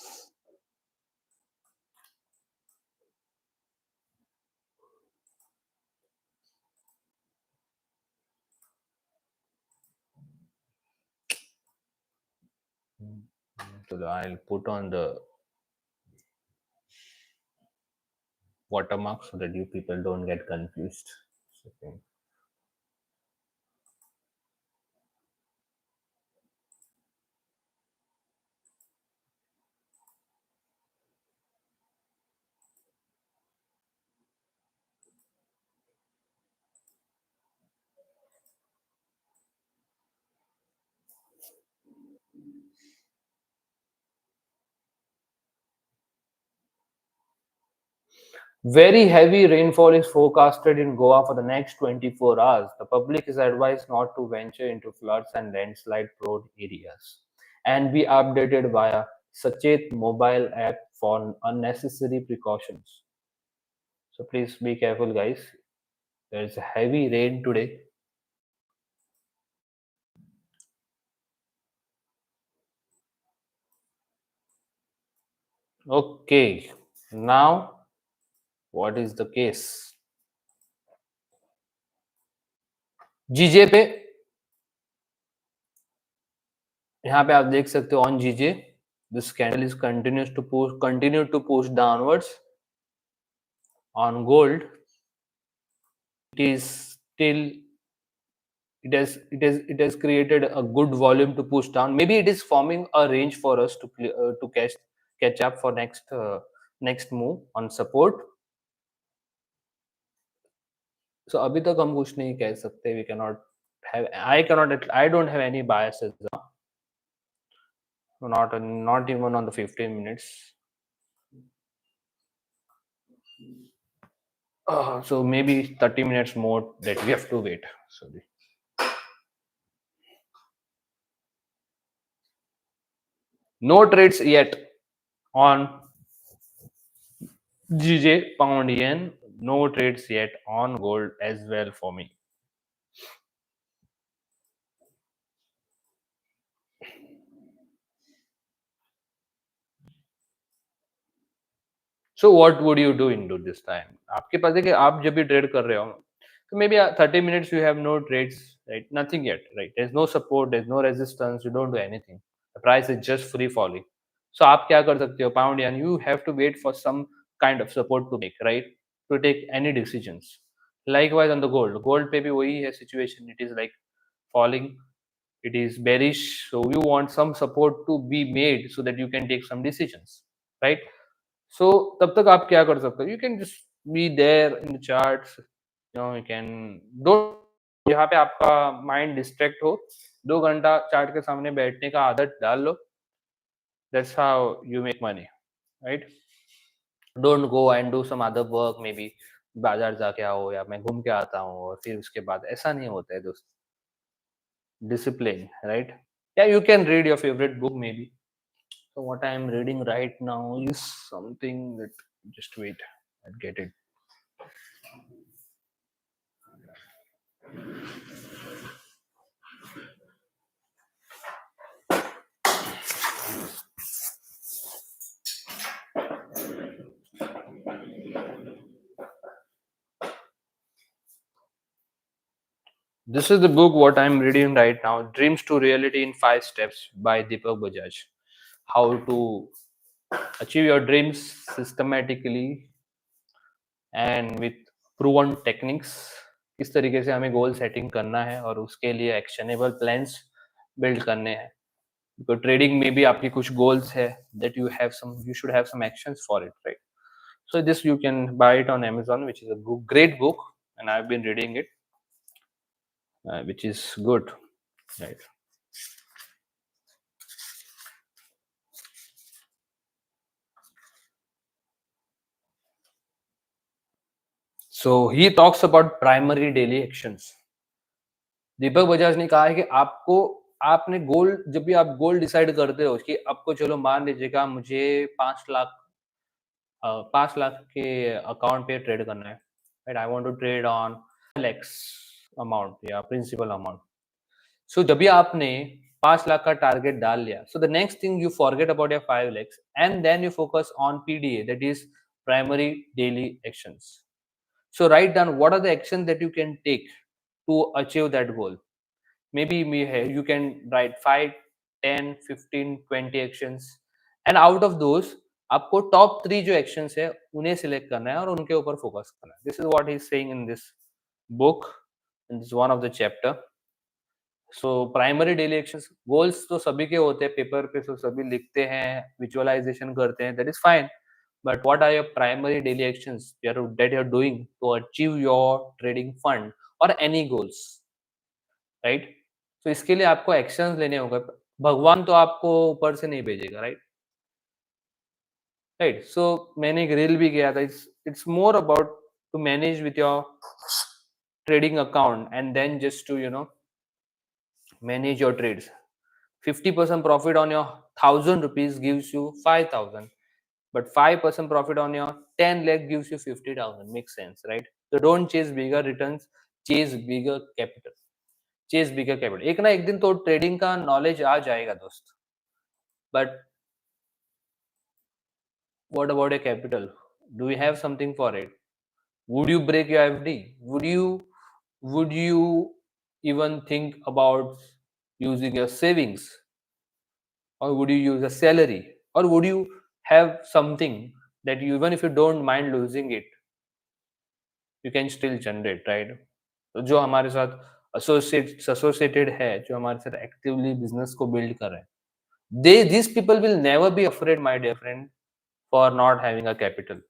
So I'll put on the watermark so that you people don't get confused. Okay. Very heavy rainfall is forecasted in Goa for the next 24 hours. The public is advised not to venture into floods and landslide prone areas and be updated via Sachet mobile app for unnecessary precautions. So please be careful, guys. There is heavy rain today. Okay, now what is the case? जीजे पे यहाँ पे आप देख सकते हो on जीजे this candle is continue to push downwards. On gold it is still it has created a good volume to push down. Maybe it is forming a range for us to catch up for next move on support. So अभी तक हम कुछ नहीं कह सकते. We cannot have I don't have any biases now. Not even on the 15 minutes. So maybe 30 minutes more that we have to wait. Sorry. No trades yet on GJ pound yen. No trades yet on gold as well for me. So what would you do in this time? आपके पास देखिए, आप जब भी trade कर रहे हो तो may be 30 minutes you have no trades, right? Nothing yet, right? There's no support, there's no resistance, you don't do anything. The price is just free falling. So आप क्या कर सकते हो? पाउंड यान you have to wait for some kind of support to make, right? To take any decisions. Likewise on the gold पे भी वही है situation. It is like falling, it is bearish, so you want some support to be made so that you can take some decisions, right? So तब तक आप क्या कर सकते हो? You can just be there in the charts, you can don't, जहाँ पे आपका माइंड डिस्ट्रैक्ट हो, 2 घंटा चार्ट के सामने बैठने का आदत डाल लो. That's how you make money, right? Don't go and do some other work, maybe बाजार जाके आओ या मैं घूम के आता हूँ और फिर उसके बाद, ऐसा नहीं होता है दोस्त. Discipline, right? Yeah, you can read your favorite book maybe. So what I am reading right now is something that, just wait, I'll get it. This is the book what I'm reading right now, Dreams to Reality in 5 Steps by Gbpjpy. How to achieve your dreams systematically and with proven techniques. किस तरीके से हमें goal setting करना है और उसके लिए actionable plans build करने हैं. Because trading में भी आपकी कुछ goals है that you should have some actions for it, right? So this you can buy it on Amazon, which is a great book, and I've been reading it, which is good, right? So he talks about primary daily actions. दीपक बजाज ने कहा है कि आपने गोल, जब भी आप goal decide करते हो कि आपको, चलो मान लीजिएगा मुझे 5 लाख 5 लाख के अकाउंट पे ट्रेड करना है, right? I want to trade on lakhs amount या प्रिंसिपल अमाउंट. सो जब भी आपने 5 लाख का टारगेट डाल लिया, so the next thing you forget about your 5 lakhs and then you focus on PDA, that is primary daily actions. So write down what are the actions that you can take to achieve that goal. Maybe you can write 5, 10, 15, 20 actions, and out of those आपको top 3 जो actions है उन्हें select करना है और उनके ऊपर focus करना है. This is what he is saying in this book, in this one of the chapter. So primary daily actions, goals तो सभी के होते हैं, पेपर पे तो सभी लिखते हैं, विजुअलाइजेशन करते हैं, that is fine. But what are your primary daily actions that you're doing to achieve your trading fund or any goals, right? So इसके लिए आपको actions लेने होंगे. भगवान तो आपको ऊपर से नहीं भेजेगा, right? Right. So मैंने एक रील भी किया था. It's more about to manage with your trading account and then just to manage your trades. 50% profit on your 1,000 rupees gives you 5,000. But 5% profit on your 10 lakh gives you 50,000. Makes sense, right? So don't chase bigger returns, chase bigger capital. Chase bigger capital. एक ना एक दिन तो trading का knowledge आ जाएगा दोस्त. But what about your capital? Do you have something for it? Would you break your FD? Would you even think about using your savings? Or would you use a salary? Or would you have something that you, even if you don't mind losing it, you can still generate, right? तो जो हमारे साथ associated है, जो हमारे साथ actively business को build कर रहे हैं, these people will never be afraid, my dear friend, for not having a capital.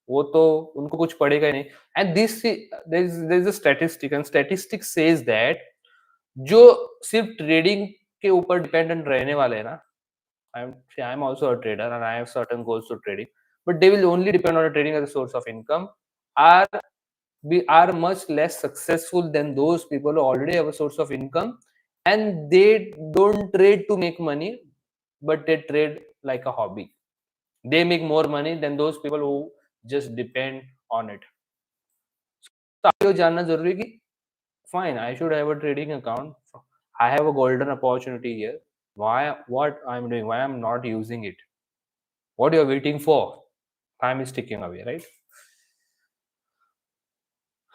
वो तो उनको कुछ पड़ेगा ही नहीं. And there is a statistic, and statistic says that जो सिर्फ ट्रेडिंग के ऊपर डिपेंडेंट रहने वाले हैं ना, I'm also a trader and I have certain goals to trading, but they will only depend on trading as a source of income, are we are much less successful than those people who already have a source of income and they don't trade to make money, but they trade like a hobby. They make more money than those people who just depend on it. तो आपको जानना जरूरी है कि fine, I should have a trading account. I have a golden opportunity here. What I'm doing? Why I'm not using it? What you're waiting for? Time is ticking away, right?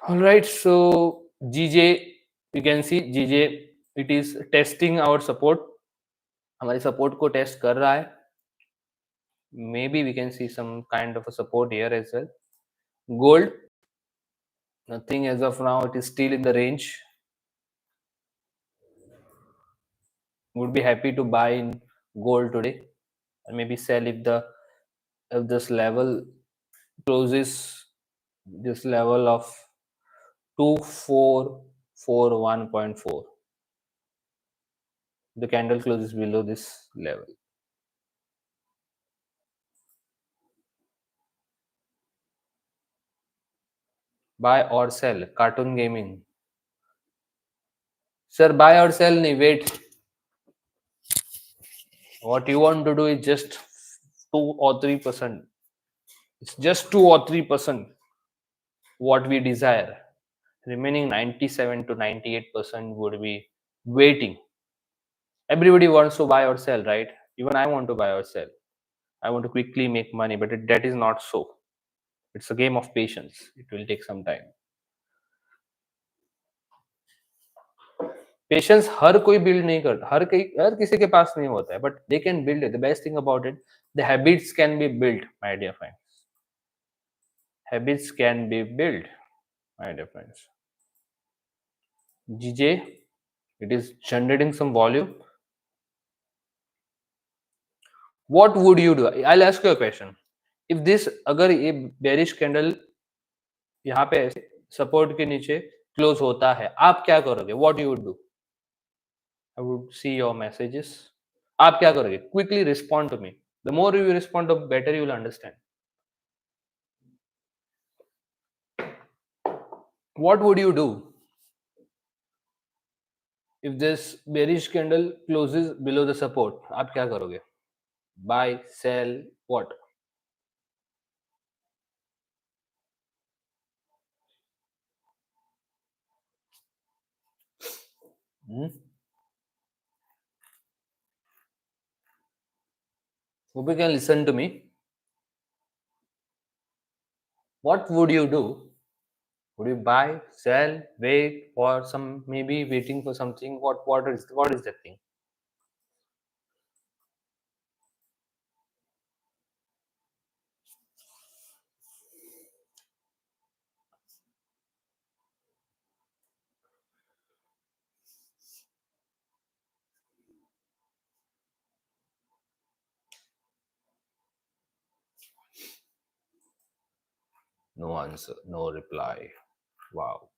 All right. So GJ, you can see GJ. It is testing our support. हमारे support को test कर रहा है. Maybe we can see some kind of a support here as well. Gold, nothing as of now. It is still in the range. Would be happy to buy in gold today, and maybe sell if this level closes this level of 2441.4. The candle closes below this level. Buy or sell? Cartoon gaming. Sir, buy or sell? Nahi, wait. What you want to do is just 2 or 3%. It's just 2 or 3% what we desire. Remaining 97 to 98% would be waiting. Everybody wants to buy or sell, right? Even I want to buy or sell. I want to quickly make money, but that is not so. It's a game of patience. It will take some time. Patience हर कोई build नहीं करता, हर किसी के पास नहीं होता है, but they can build it. The best thing about it, the habits can be build, my dear friends. Habits can be build, my dear friends. जीजे, it is generating some volume. What would you do? I'll ask you a question. If this, अगर ये bearish candle यहाँ पे support के नीचे close होता है, आप क्या करोगे? What you would do? I would see your messages. आप क्या करोगे? Quickly respond to me. The more you respond, the better you will understand. What would you do if this bearish candle closes below the support? आप क्या करोगे? Buy, sell, what? Hope you can listen to me. What would you do? Would you buy, sell, wait, or some maybe waiting for something? What is that thing? No answer, no reply. Wow.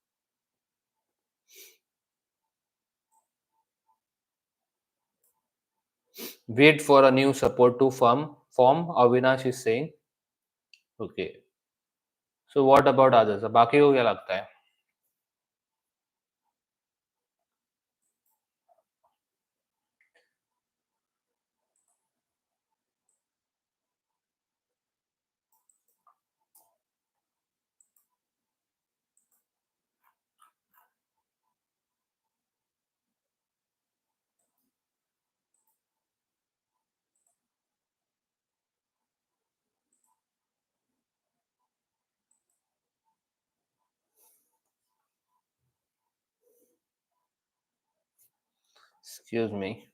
Wait for a new support to form. Avinash is saying. Okay. So what about others? बाकी को क्या लगता है? Excuse me.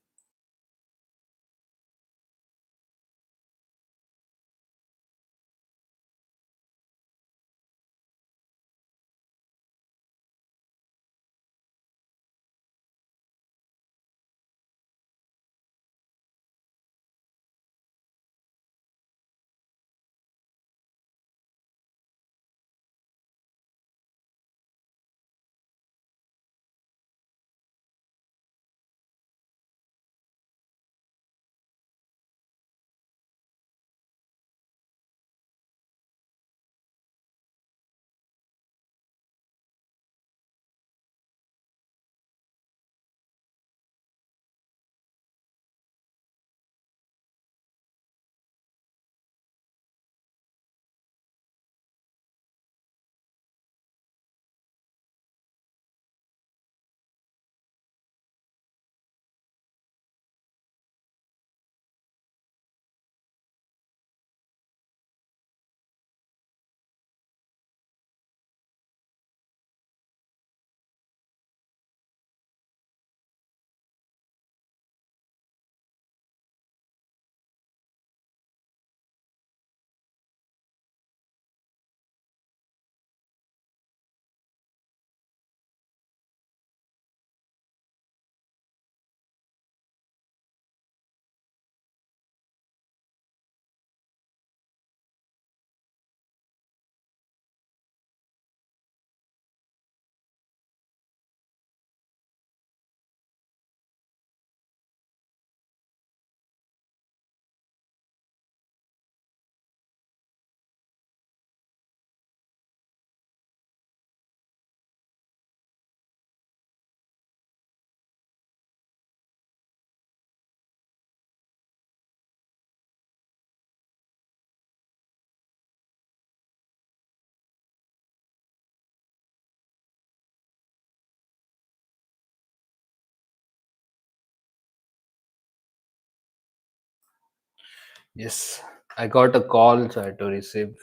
Yes, I got a call, so I had to receive.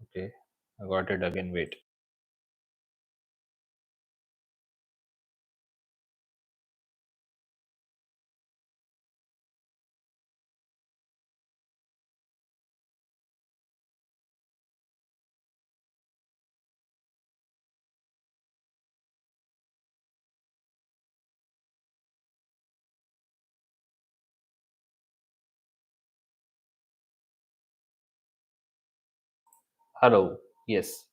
Okay, I got it again. Wait. Hello. Yes,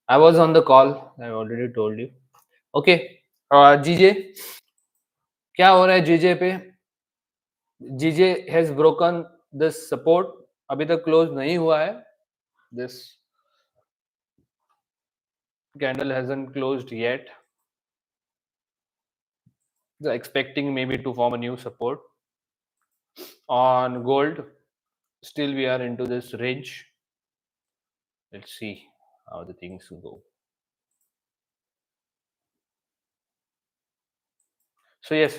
I was on the call. I already told you. Okay. जीजे क्या हो रहा है जीजे पे? जीजे हैज ब्रोकन दिस सपोर्ट. अभी तक क्लोज नहीं हुआ है. This candle hasn't closed yet. They're expecting maybe to form a new support on gold. Still, we are into this range. Let's see how the things go. So yes,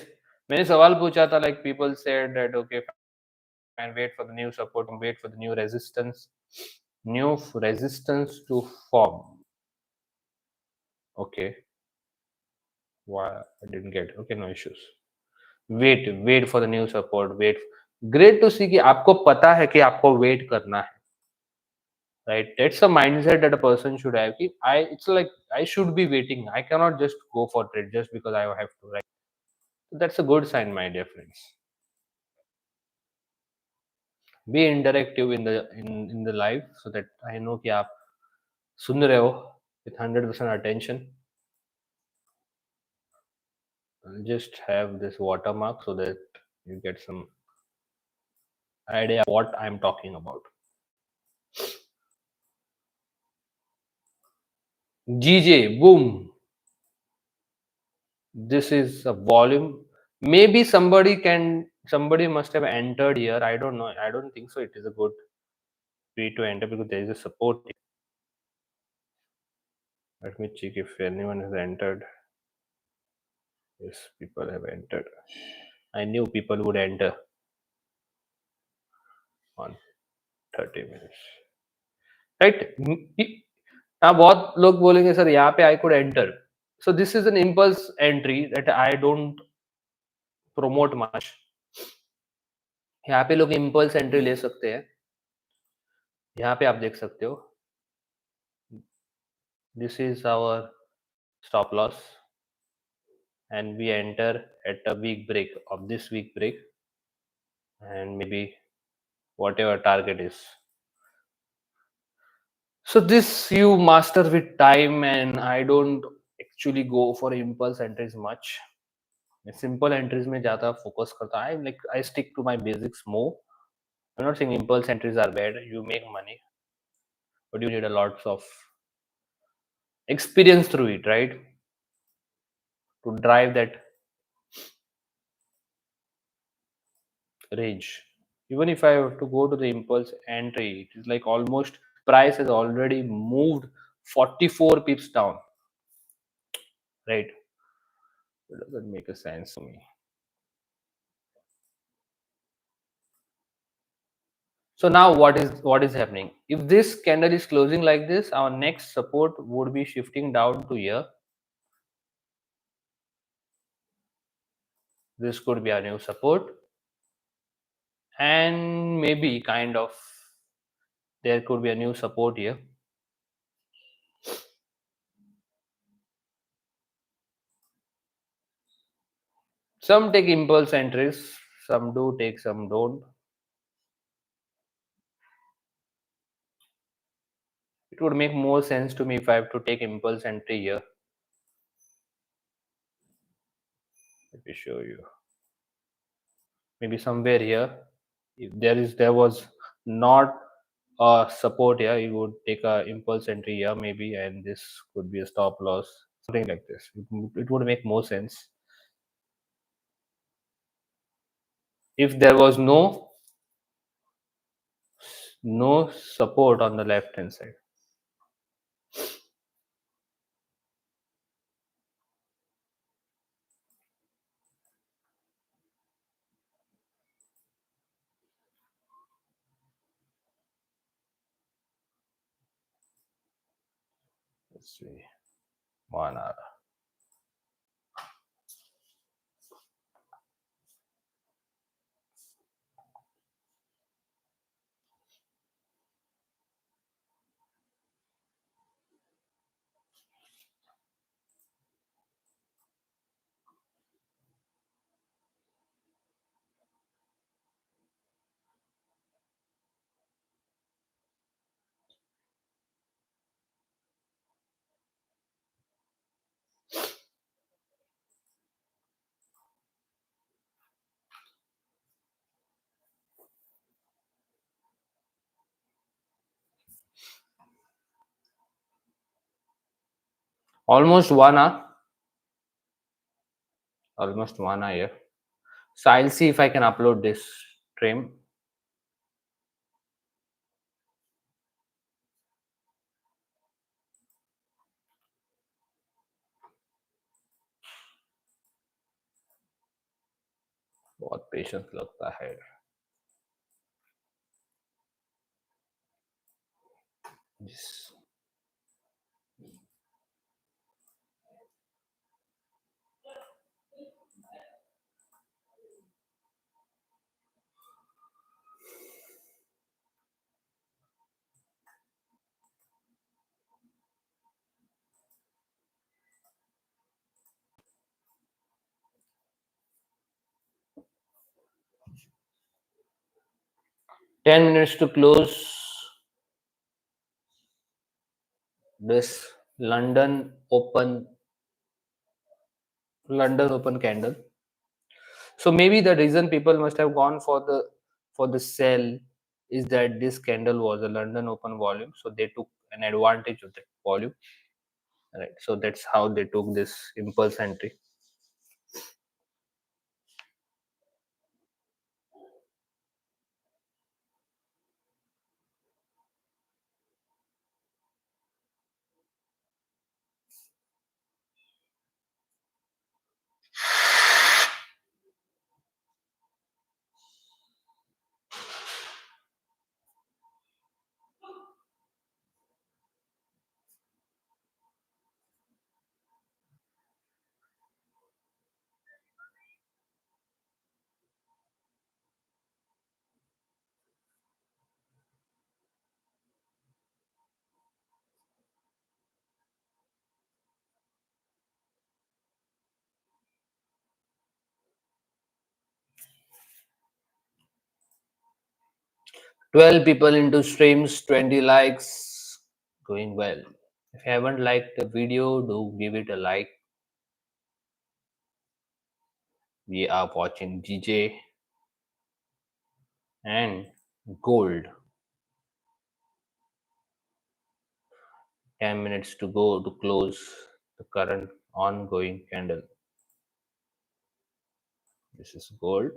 मैंने सवाल पूछा था. Like people said that okay, fine, wait for the new support and wait for the new resistance to form. Okay, why I didn't get? Okay, no issues. Wait for the new support. Wait. Great to see कि आपको पता है कि आपको wait करना है. Right, that's a mindset that a person should have. It's like I should be waiting. I cannot just go for trade just because I have to. Right, that's a good sign, my dear friends. Be interactive in the live so that I know कि आप सुन रहे हो with 100% attention. I'll just have this watermark so that you get some idea what I'm talking about. GJ, boom. This is a volume. Maybe somebody must have entered here. I don't know. I don't think so. It is a good way to enter because there is a support. Let me check if anyone has entered. Yes, people have entered. I knew people would enter on 30 minutes. Right? now बहुत लोग बोलेंगे sir यहाँ पे I could enter. So this is an impulse entry that I don't promote much. यहाँ पे लोग impulse entry ले सकते हैं. यहाँ पे आप देख सकते हो. This is our stop loss and we enter at a week break of this week break and maybe whatever target is. So this you master with time and I don't actually go for impulse entries much. Simple entries में ज़्यादा focus करता I like I stick to my basics more. I'm not saying impulse entries are bad. You make money, but you need a lots of experience through it, right? To drive that range. Even if I have to go to the impulse entry, it is like almost price has already moved 44 pips down, right? It doesn't make a sense to me. So now what is happening? If this candle is closing like this, our next support would be shifting down to here. This could be our new support, and maybe kind of there could be a new support here. Some take impulse entries, some do take, some don't. It would make more sense to me if I have to take impulse entry here. Let me show you. Maybe somewhere here. If there was not a support here, you would take a impulse entry here maybe, and this could be a stop loss, something like this. It would make more sense. If there was no support on the left hand side. see. 1 hour. Almost 1 hour. Almost 1 hour. So I'll see if I can upload this stream. बहुत patience लगता है. Yes. Ten minutes to close this London Open candle. So maybe the reason people must have gone for the sell is that this candle was a London Open volume, so they took an advantage of that volume. Right. So that's how they took this impulse entry. Twelve people into streams, 20 likes, going well. If you haven't liked the video, do give it a like. We are watching GJ and gold. 10 minutes to go to close the current ongoing candle. This is gold.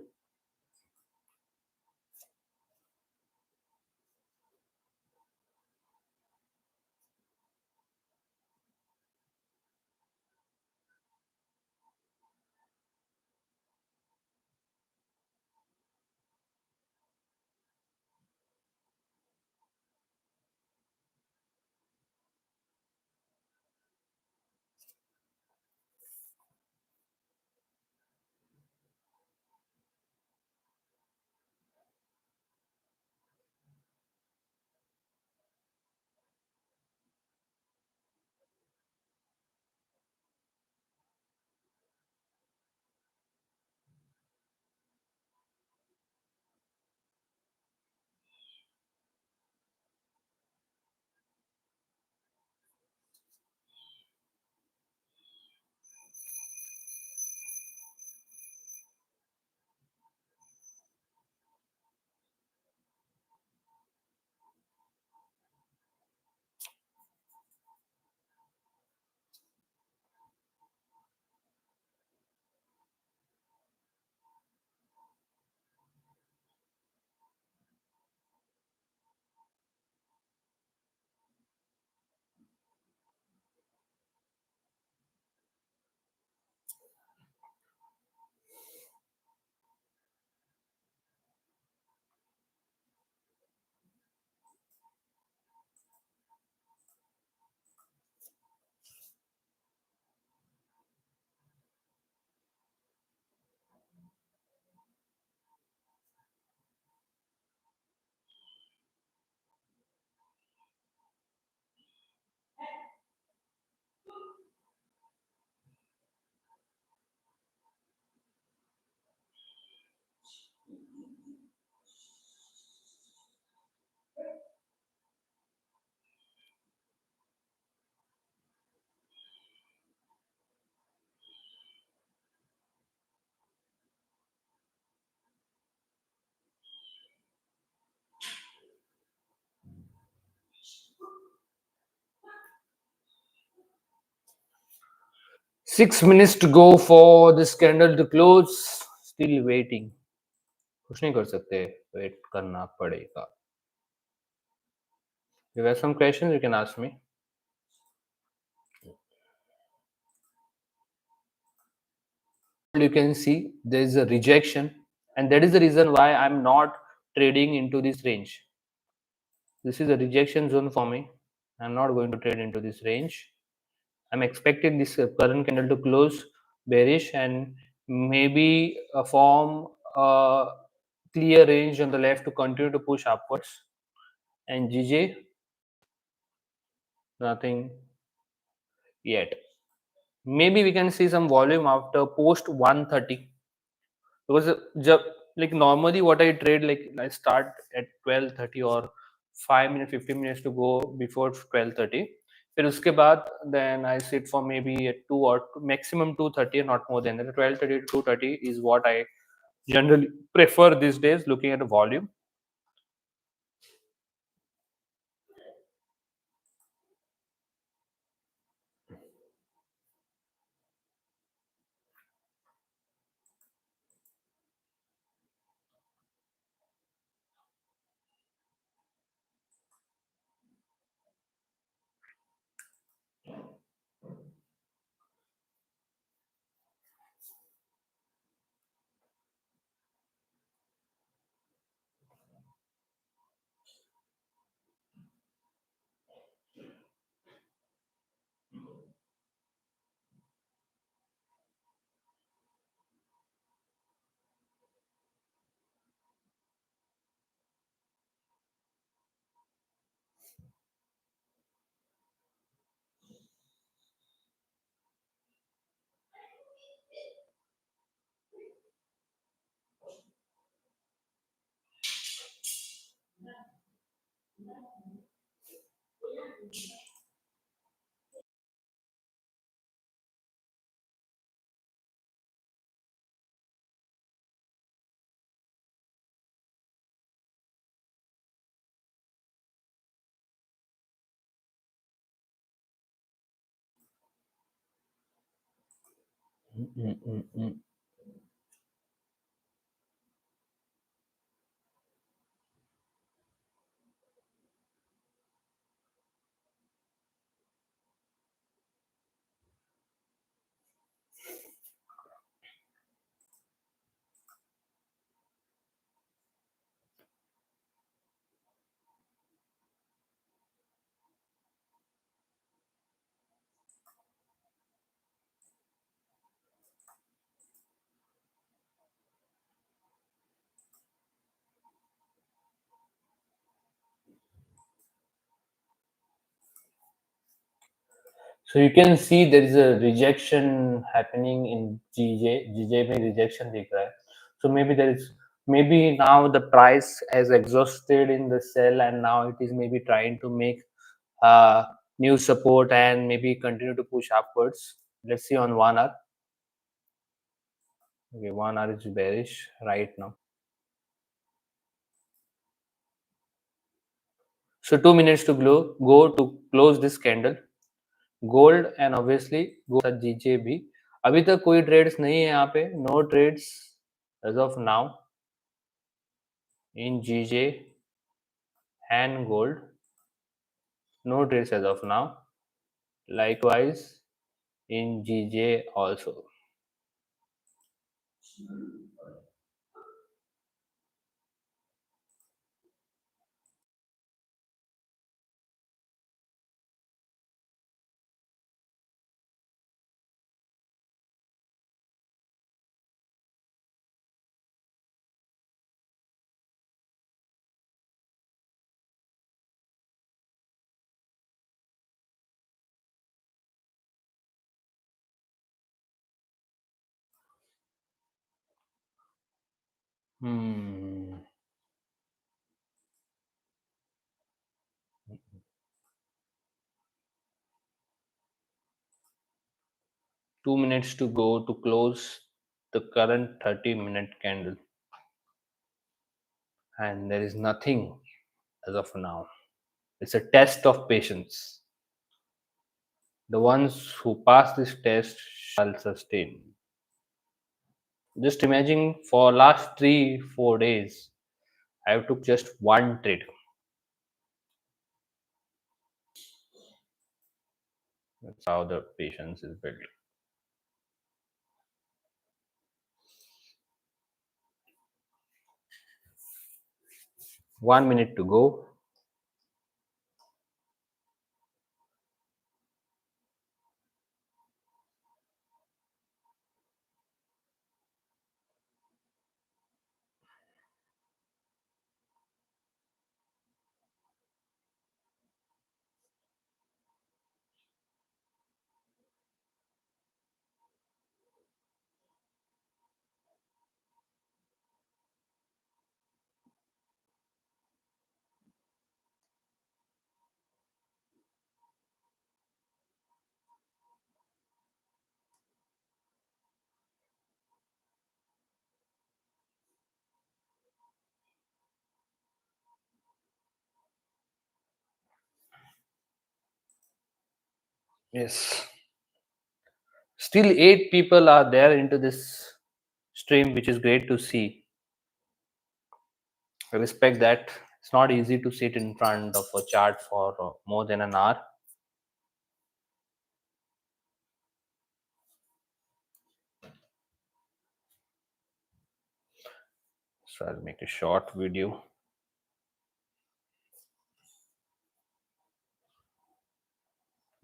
6 minutes to go for this candle to close. Still waiting. कुछ नहीं कर सकते, wait करना पड़ेगा. You have some questions you can ask me. You can see there is a rejection, and that is the reason why I'm not trading into this range. This is a rejection zone for me. I'm not going to trade into this range. I'm expecting this current candle to close bearish and maybe form a clear range on the left to continue to push upwards. And GJ, nothing yet. Maybe we can see some volume after post 130, because like normally what I trade, like I start at 12:30 or 5 minutes 15 minutes to go before 12:30. फिर उसके बाद then I sit for maybe at 2 or maximum 2:30, not more than that. 12:30 to 2:30 is what I generally prefer these days, looking at the volume. So you can see there is a rejection happening in GJ. GJ में rejection दिख रहा है. So maybe now the price has exhausted in the sell, and now it is maybe trying to make new support and maybe continue to push upwards. Let's see on 1 hour. Okay, 1 hour is bearish right now. So 2 minutes to go to close this candle. Gold and obviously gold at GJ भी अभी तक कोई trades नहीं है यहाँ पे. No trades as of now in GJ and gold. No trades as of now. Likewise in GJ also. Hmm. Two minutes to go to close the current 30-minute candle, and there is nothing as of now. It's a test of patience. The ones who pass this test shall sustain. Just imagine for last 3-4 days, I took just one trade. That's how the patience is built. One minute to go. Yes. Still 8 people are there into this stream, which is great to see. I respect that. It's not easy to sit in front of a chart for more than an hour. So I'll make a short video.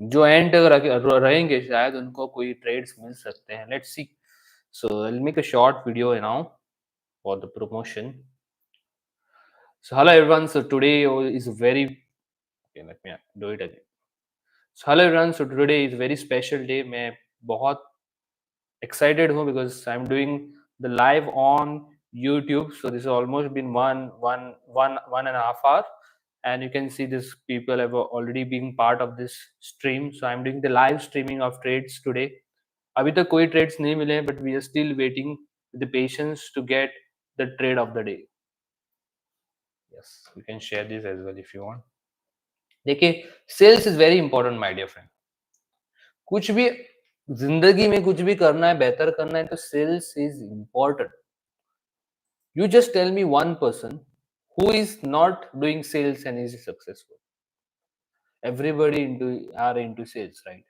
जो and तक रहेंगे शायद उनको कोई trades मिल सकते हैं. Let's see. So I'll make a short video now for the promotion. So hello everyone. So today is a very okay, let me do it again. So hello everyone. So today is a very special day. मैं बहुत excited हूँ because I'm doing the live on YouTube. So this has almost been one and a half hour, and you can see this people have already been part of this stream. So I'm doing the live streaming of trades today. अभी तक कोई trades नहीं मिले हैं, but we are still waiting with the patience to get the trade of the day. Yes, you can share this as well if you want. देखिए, sales is very important, my dear friend. कुछ भी जिंदगी में कुछ भी करना है, बेहतर करना है तो sales is important. You just tell me one person who is not doing sales and is successful. Everybody are into sales, right?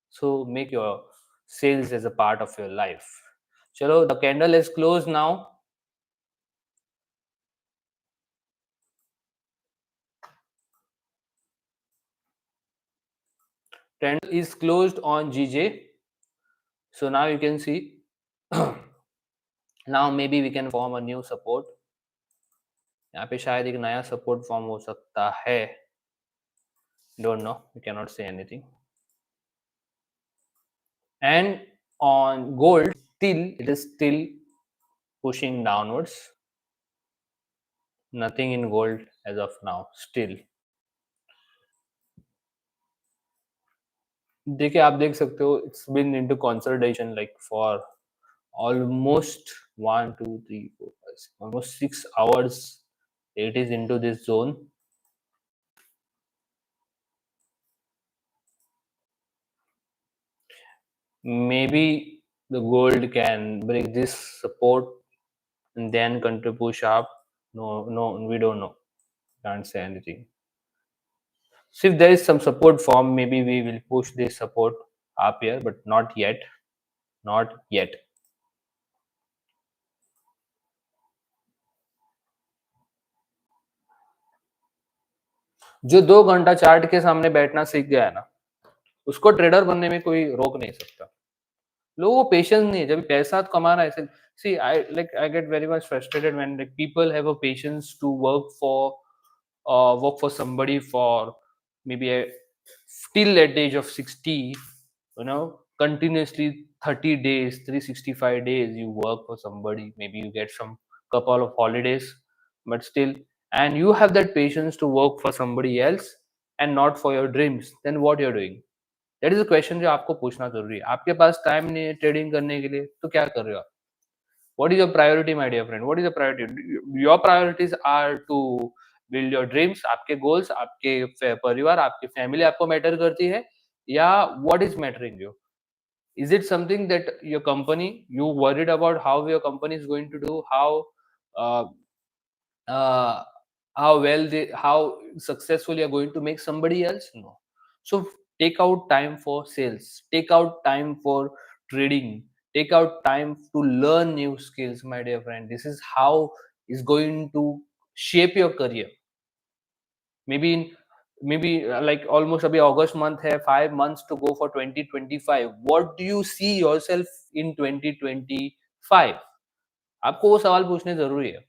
So make your sales as a part of your life. Chalo, the candle is closed now. Candle is closed on GJ. So now you can see. Now maybe we can form a new support. यहाँ पे शायद एक नया support form हो सकता है. Don't know. We cannot say anything. And on gold, still it is still pushing downwards. Nothing in gold as of now. Still. देखिए आप देख सकते हो it's been into consolidation like for almost 1 2 3 4 5 6, almost 6 hours. It is into this zone. Maybe the gold can break this support and then continue to push up. No, we don't know. Can't say anything. So if there is some support form, maybe we will push this support up here, but not yet. Not yet. जो 2 घंटा chart के सामने बैठना सीख गया है ना, उसको ट्रेडर बनने में कोई रोक नहीं सकता. लोगों को पेशेंस नहीं है. जब पैसा कमाना है, see I get very much frustrated when like people have a patience to work for somebody for maybe till at the age of 60, continuously 30 days, 365 days you work for somebody. Maybe you get some couple of holidays, but still, and you have that patience to work for somebody else and not for your dreams. Then what you're doing? That is a question जो आपको पूछना जरूरी है. आपके पास time नहीं है trading करने के लिए तो क्या कर रहे हो आप? What is your priority my dear friend? What is the priority? Your priorities are to build your dreams. आपके गोल्स, आपके परिवार, आपकी फैमिली आपको मैटर करती है, Yeah, what is mattering you? Is it something that your company, you worried about how your company is going to do, uh, uh, how successful you're going to make somebody else? No. So take out time for sales, take out time for trading, take out time to learn new skills, my dear friend. This is how is going to shape your career. maybe in maybe like almost abhi August month hai, 5 months to go for 2025. What do you see yourself in 2025? आपको वो सवाल पूछने जरूरी है.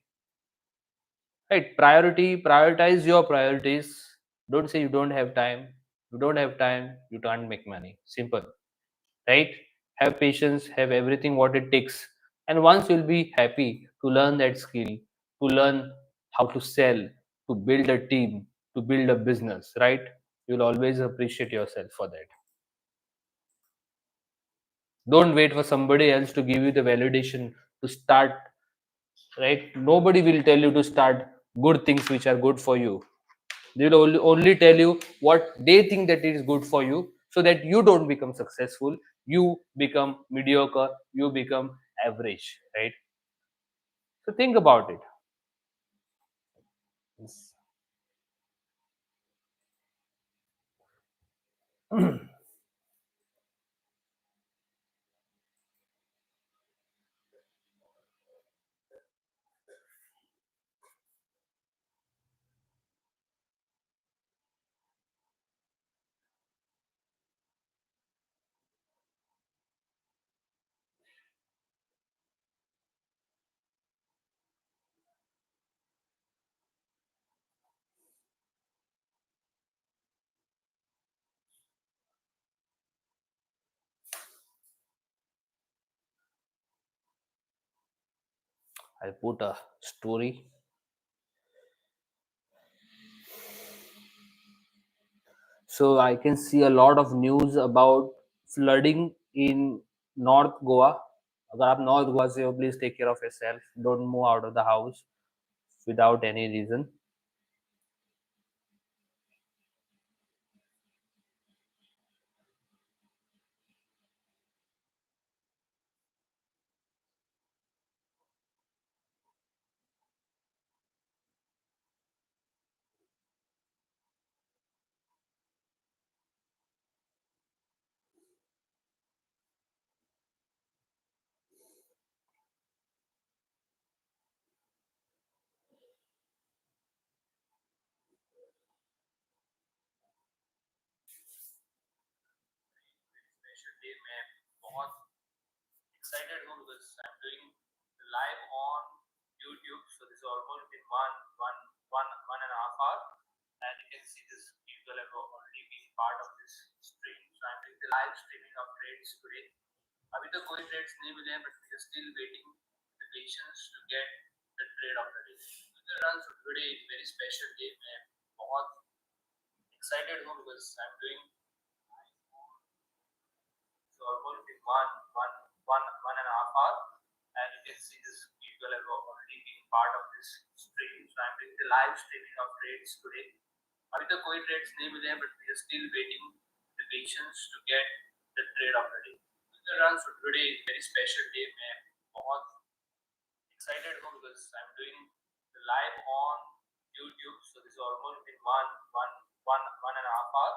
Right, prioritize your priorities. Don't say you don't have time. You don't have time, you can't make money. Simple. Right? Have patience, have everything what it takes. And once you'll be happy to learn that skill, to learn how to sell, to build a team, to build a business, right? You'll always appreciate yourself for that. Don't wait for somebody else to give you the validation to start, right? Nobody will tell you to start good things which are good for you. They will only tell you what they think that is good for you, so that you don't become successful, you become mediocre, you become average, right? So think about it. Yes. I'll put a story. So I can see a lot of news about flooding in North Goa. अगर आप north Goa से हो, please take care of yourself, don't move out of the house without any reason. Special day में बहुत excited हूँ because I'm doing live on YouTube. So this is almost in one and a half hour, and you can see this people have already been part of this stream. So I'm doing the live streaming of trades today. अभी तो कोई trades नहीं मिले हैं, but we are still waiting the patience to get the trade of the day. So the runs today is very special day. मैं बहुत excited हूँ because I'm doing so almost in one and a half hour, and you can see this people have already been part of this stream. So I'm doing the live streaming of trades today. अभी तक कोई trades नहीं मिले हैं, but we are still waiting the patience to get the trade of the day. The runs for today is very special day. मैं बहुत excited हूँ because I'm doing the live on YouTube. So this is almost in one and a half hour,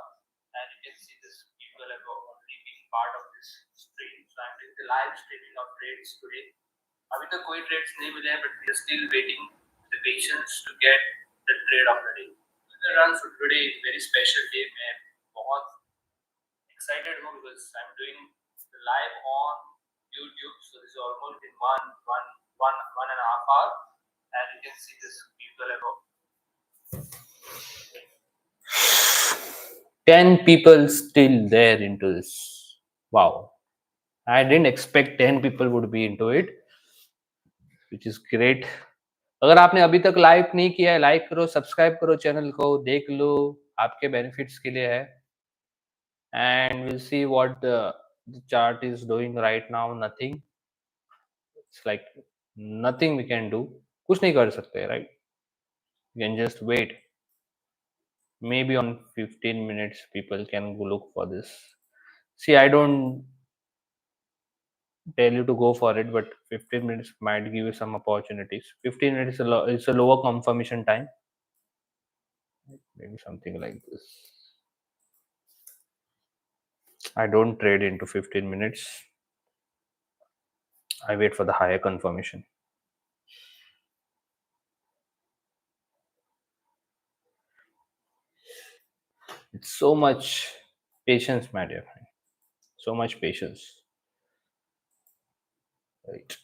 and you can see this people have already been part of this stream. So I'm doing the live streaming of trades today. अभी तक कोई trades नहीं मिले हैं, but we are still waiting the patience to get the trade of the day. The runs for today is very special day. मैं बहुत excited हूँ because I'm doing the live on YouTube. So this is almost in one and a half hour, and you can see this people have 10 people still there into this. Wow. I didn't expect 10 people would be into it, which is great. अगर आपने अभी तक like नहीं किया है, like करो, subscribe करो channel को, देख लो, आपके बेनिफिट्स के लिए है. And we'll see what the chart is doing right now. Nothing. It's like nothing we can do. कुछ नहीं कर सकते, right? You can just wait. Maybe on 15 minutes people can go look for this. See, I don't tell you to go for it, but 15 minutes might give you some opportunities. 15 minutes is a lower confirmation time. Maybe something like this. I don't trade into 15 minutes. I wait for the higher confirmation. It's so much patience, my dear friend. So much patience. Right.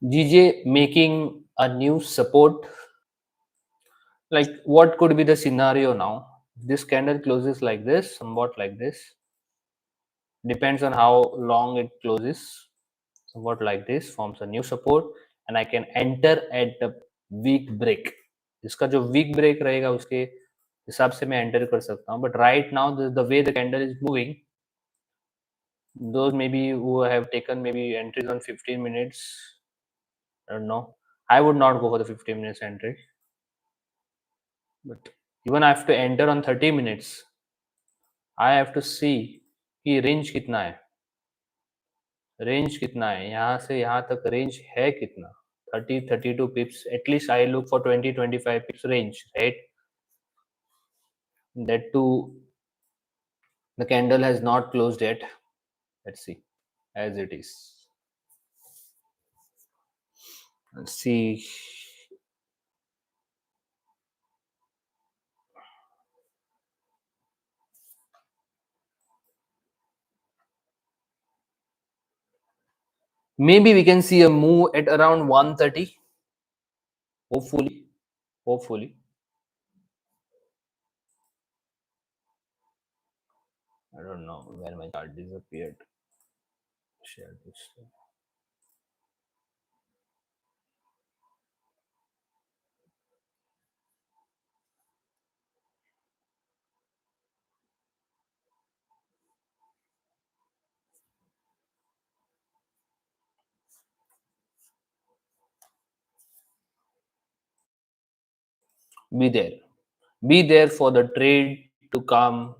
GJ making a new support. Like, what could be the scenario now? This candle closes like this, somewhat like this. Depends on how long it closes. Somewhat like this, forms a new support, and I can enter at the weak break. इसका जो weak break रहेगा उसके हिसाब से मैं enter कर सकता हूँ. But right now, the way the candle is moving, those maybe who have taken maybe entries on 15 minutes, I don't know. I would not go for the 15 minutes entry. But even I have to enter on 30 minutes, I have to see कि range कितना है. Range कितना है यहाँ से यहाँ तक, range है कितना. 30-32 pips, at least I look for 20-25 pips range, right? That too, the candle has not closed yet. Let's see as it is. Let's see. Maybe we can see a move at around 130. Hopefully. I don't know where my chart disappeared. Share this. Be there. Be there for the trade to come.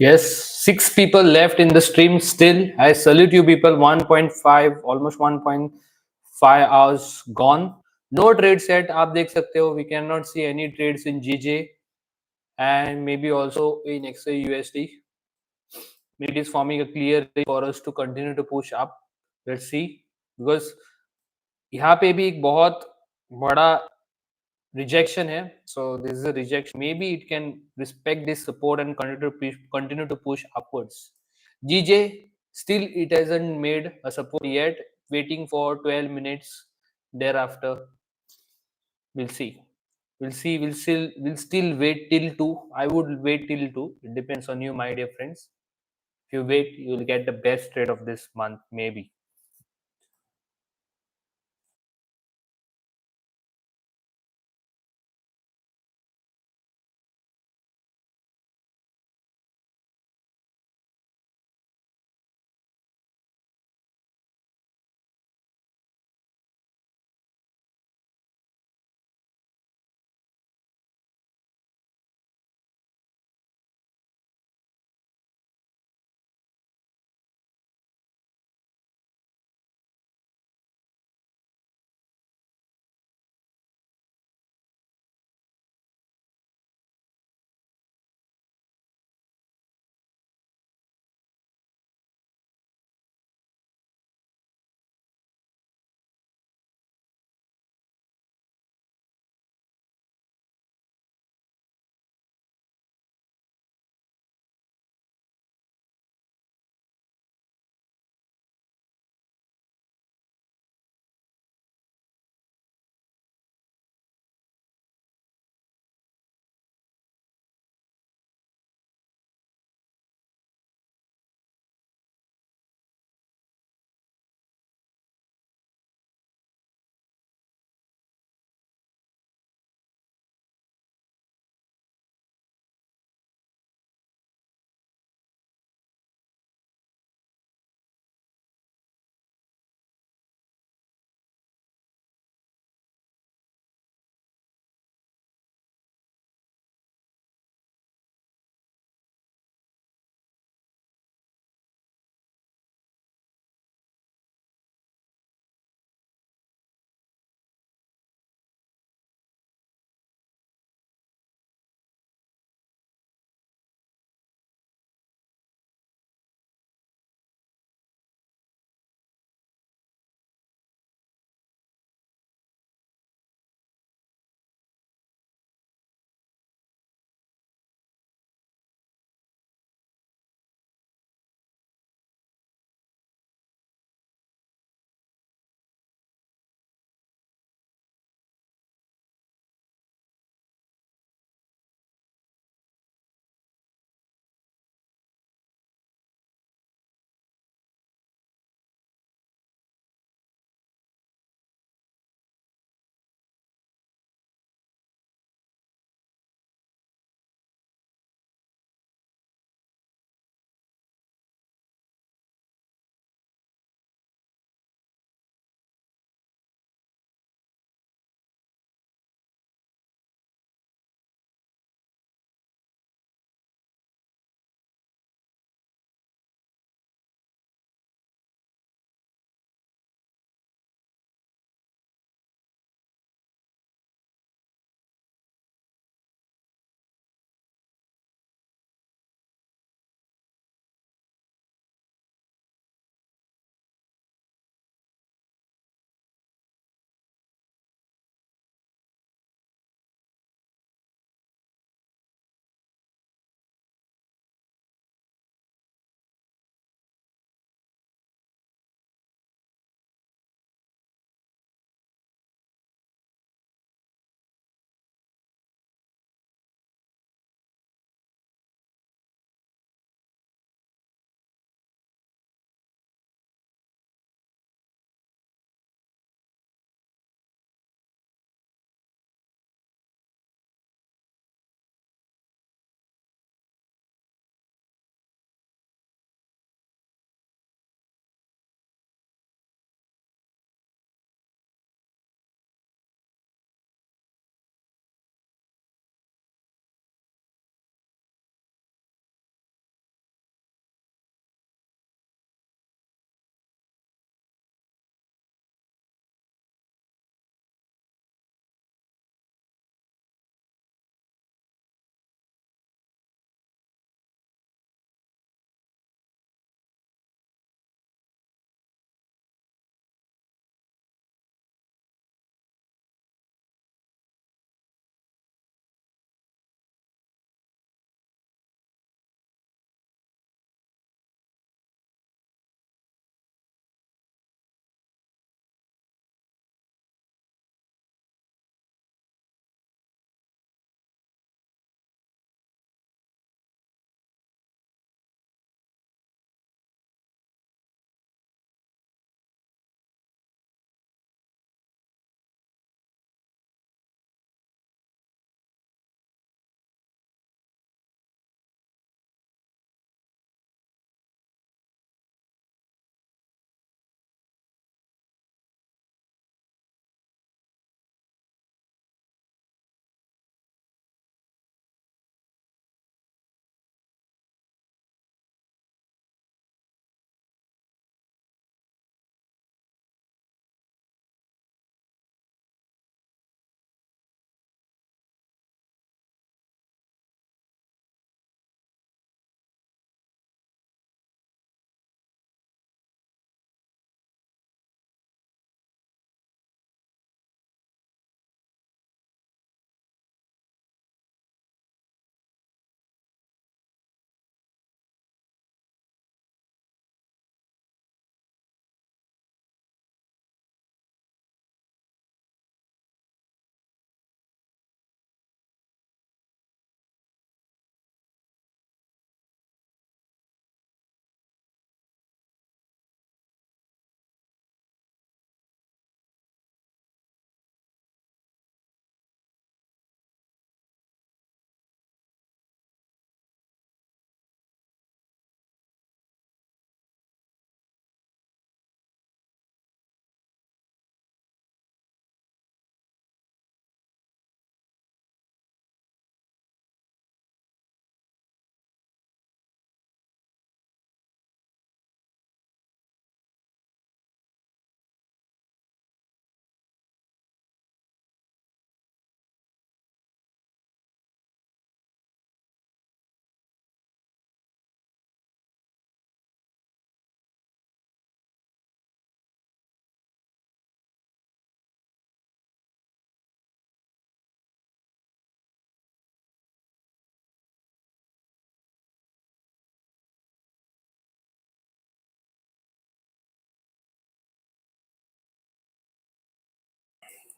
Yes, 6 people left in the stream still. I salute you people. 1.5, almost 1.5 hours gone. No trades yet. आप देख सकते हो. We cannot see any trades in GJ and maybe also in XAUSD. It is forming a clear way for us to continue to push up. Let's see, because यहाँ पे भी एक बहुत बड़ा rejection है. So this is a rejection. Maybe it can respect this support and continue to push upwards. GJ still it hasn't made a support yet. Waiting for 12 minutes. Thereafter, we'll see. We'll still wait till 2. I would wait till 2. It depends on you, my dear friends. If you wait, you'll get the best trade of this month, maybe.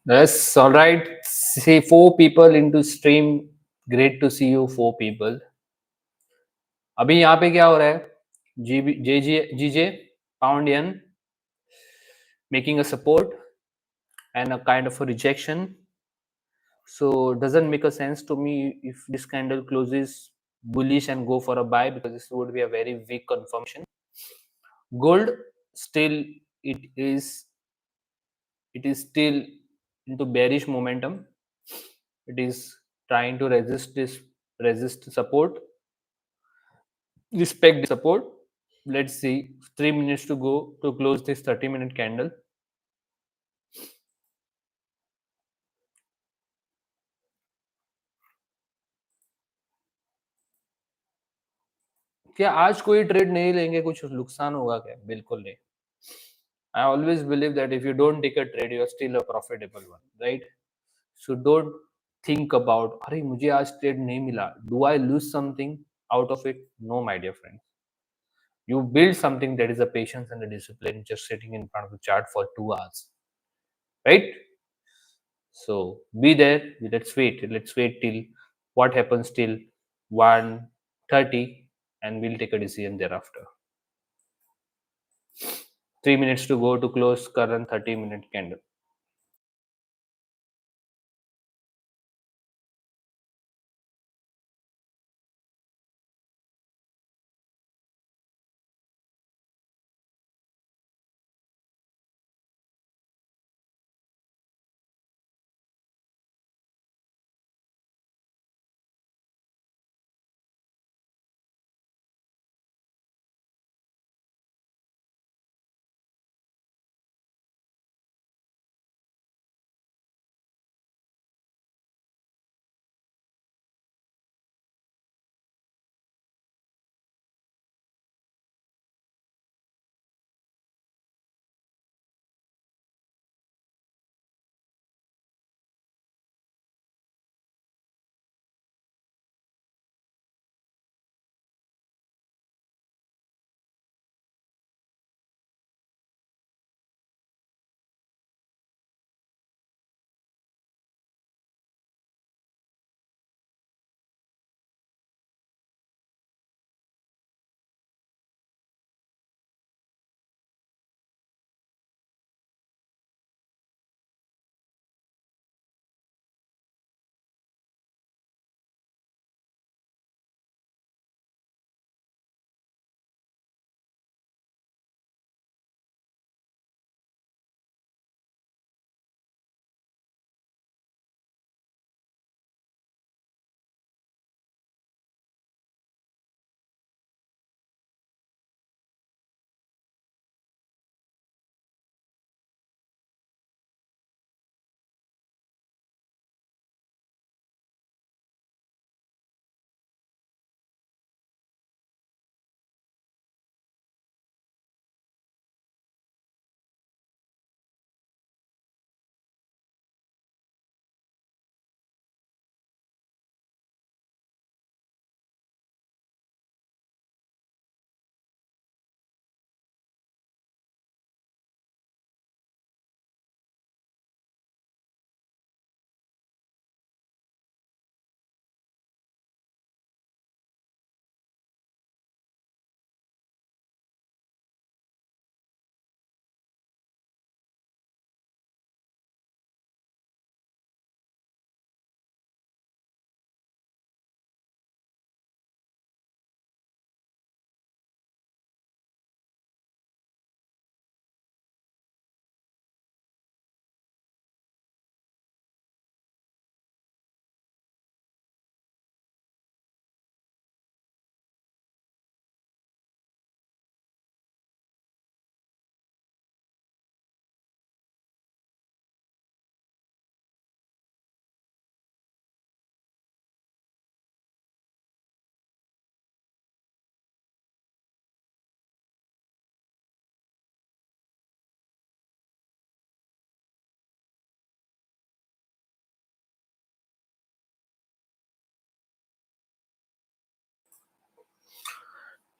Yes, all right. See, 4 people into stream. Great to see you, 4 people. अभी यहाँ पे क्या हो रहा है? GJ pound yen making a support and a kind of a rejection. So doesn't make a sense to me if this candle closes bullish and go for a buy, because this would be a very weak confirmation. Gold still it is still into bearish momentum. It is trying to resist support, respect the support. Let's see, 3 minutes to go to close this 30-minute candle. क्या आज कोई trade नहीं लेंगे? कुछ नुकसान होगा क्या? बिल्कुल नहीं. I always believe that if you don't take a trade, you are still a profitable one, right? So don't think about, अरे मुझे आज ट्रेड नहीं मिला, do I lose something out of it? No, my dear friend. You build something that is a patience and a discipline just sitting in front of the chart for 2 hours, right? So be there. Let's wait till what happens till 1:30, and we'll take a decision thereafter. 3 minutes to go to close current 30-minute candle.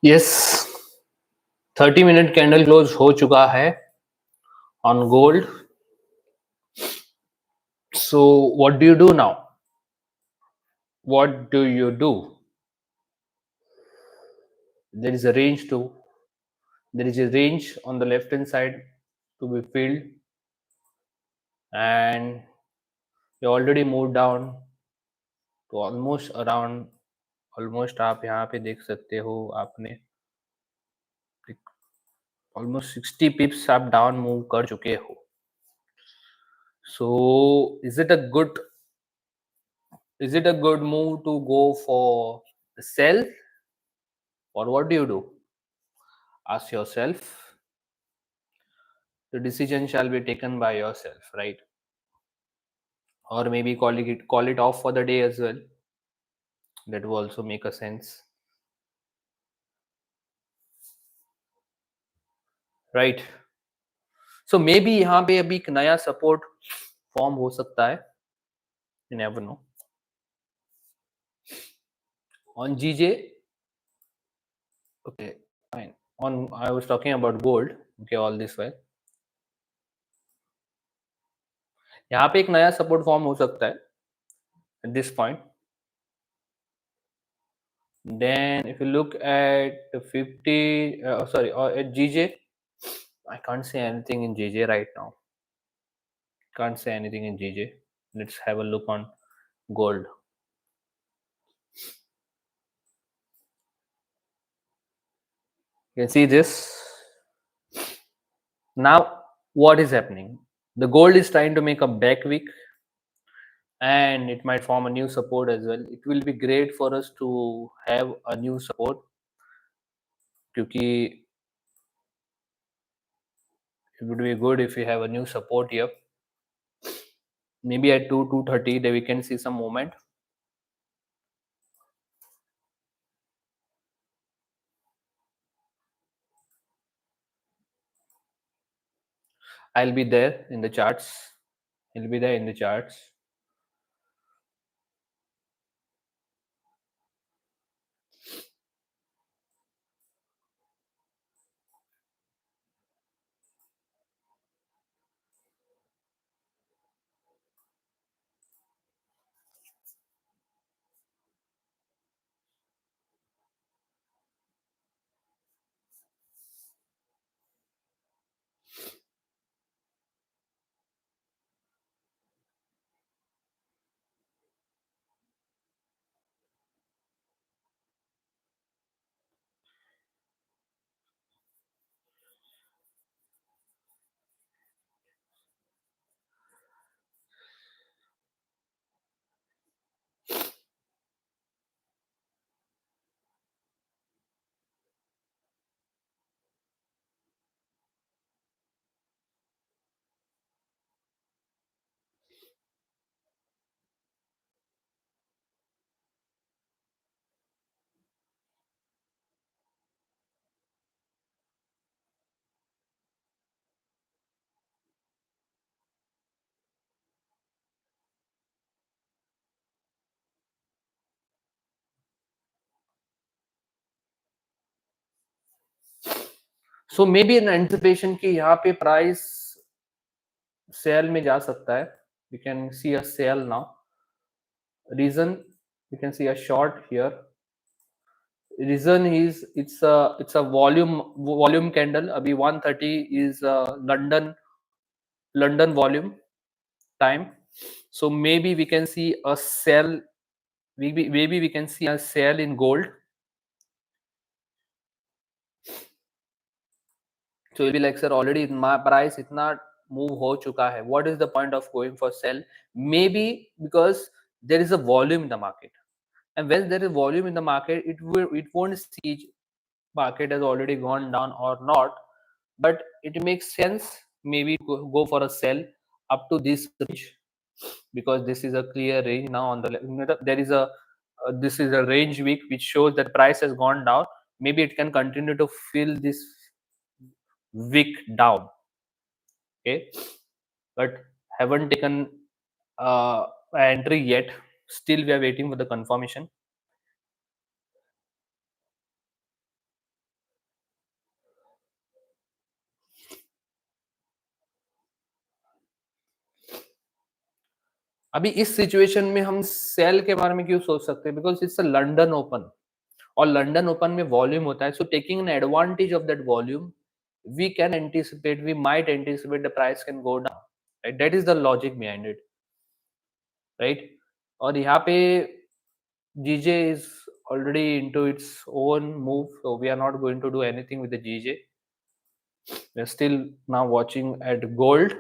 Yes, 30-minute candle close हो चुका है on gold. So what do you do now? What do you do? There is a range to there is a range on the left hand side to be filled, and you already moved down to almost around, almost आप यहाँ पे देख सकते हो, आपने almost 60 पिप्स आप down move कर चुके हो. So is it a good move to go for the sell, or what do you do? Ask yourself. The decision shall be taken by yourself, right? Or maybe call it off for the day as well. That will also make a sense, right? So maybe यहाँ पे अभी एक नया support form हो सकता है. You never know. On GJ, okay, fine. I was talking about gold. Okay, all this way. यहाँ पे एक नया support form हो सकता है at this point. Then if you look at the 50, or at GJ, I can't say anything in GJ right now. Can't say anything in GJ. Let's have a look on gold. You can see this. Now, what is happening? The gold is trying to make a back wick, and it might form a new support as well. It will be great for us to have a new support, क्योंकि it would be good if we have a new support here. Maybe at 230, then we can see some movement. I'll be there in the charts. It'll be there in the charts. So maybe in anticipation कि यहाँ पे price sell में जा सकता है. We can see a sell now. Reason, you can see a short here. Reason is it's a volume candle. अभी 130 is London volume time. So maybe we can see a sell. Maybe we can see a sell in gold. So you'll be like, sir, already my price itna move ho chuka hai. What is the point of going for sell? Maybe because there is a volume in the market, and when there is volume in the market, it won't see market has already gone down or not, but it makes sense maybe go for a sell up to this range, because this is a clear range now on the there is a this is a range week which shows that price has gone down. Maybe it can continue to fill this wick down. Okay, but haven't taken entry yet. Still we are waiting for the confirmation. अभी इस situation में हम cell के बारे में क्यों सोच सकते हैं? Because it's a London open, और लंदन ओपन में वॉल्यूम होता है, so taking an advantage of that volume we can anticipate, we might anticipate the price can go down, right? That is the logic behind it, right? और यहाँ पे GJ is already into its own move, so we are not going to do anything with the GJ. We're still now watching at gold.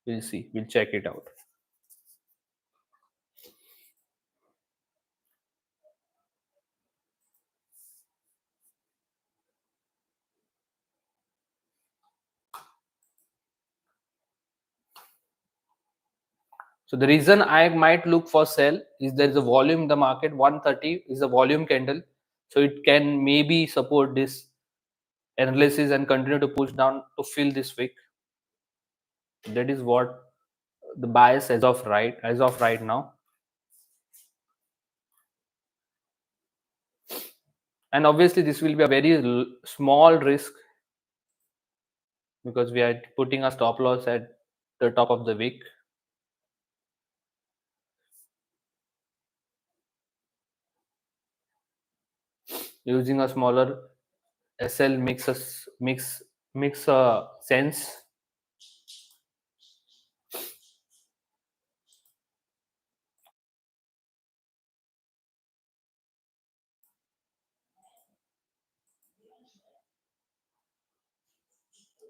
We'll see, we'll check it out. So the reason I might look for sell is there is a volume in the market. 130 is a volume candle, so it can maybe support this analysis and continue to push down to fill this wick. That is what the bias as of right now. And obviously this will be a very small risk because we are putting a stop loss at the top of the wick. Using a smaller SL makes sense.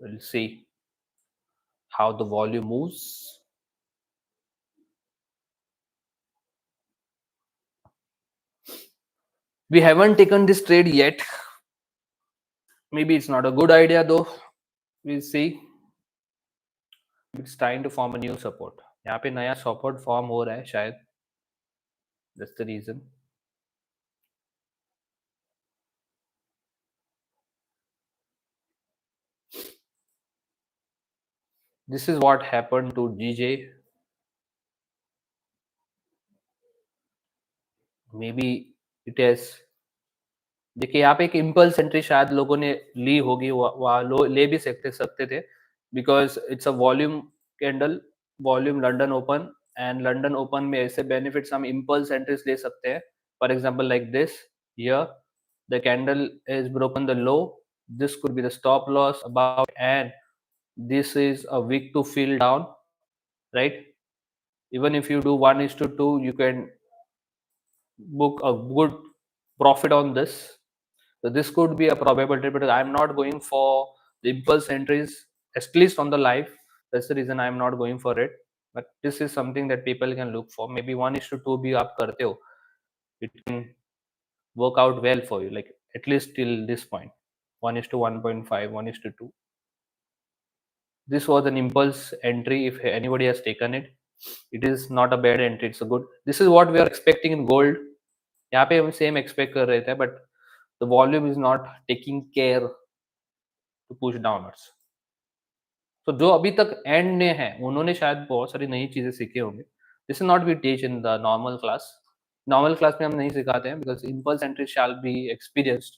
We'll see how the volume moves. We haven't taken this trade yet. Maybe it's not a good idea though. We'll see. It's trying to form a new support. यहाँ पे नया support form हो रहा है शायद. That's the reason. This is what happened to GJ. Maybe it has. देखिए यहाँ पे एक इम्पल्स एंट्री शायद लोगों ने ली होगी, वहाँ ले भी सकते थे, because it's a volume candle, volume London open, and London open में ऐसे बेनिफिट्स हम इम्पल्स एंट्रीज ले सकते हैं. For example like this here, the candle is broken the low, this could be the stop loss about, and this is a wick to fill down, right? Even if you do 1:2, you can book a good profit on this. So this could be a probability, but I'm not going for the impulse entries, at least on the live. That's the reason I'm not going for it. But this is something that people can look for. Maybe 1:2 bhi aap karte ho. It can work out well for you, like at least till this point. 1:1.5, 1:2. This was an impulse entry. If anybody has taken it, it is not a bad entry. It's a good. This is what we are expecting in gold. यहाँ पे हम same expect कर रहे थे, but the volume is not taking care to push downwards. तो जो अभी तक एंड में है उन्होंने शायद बहुत सारी नई चीजें सीखे होंगे. This is not be teach in the normal class. Normal class में हम नहीं सिखाते हैं because impulse entry shall be experienced.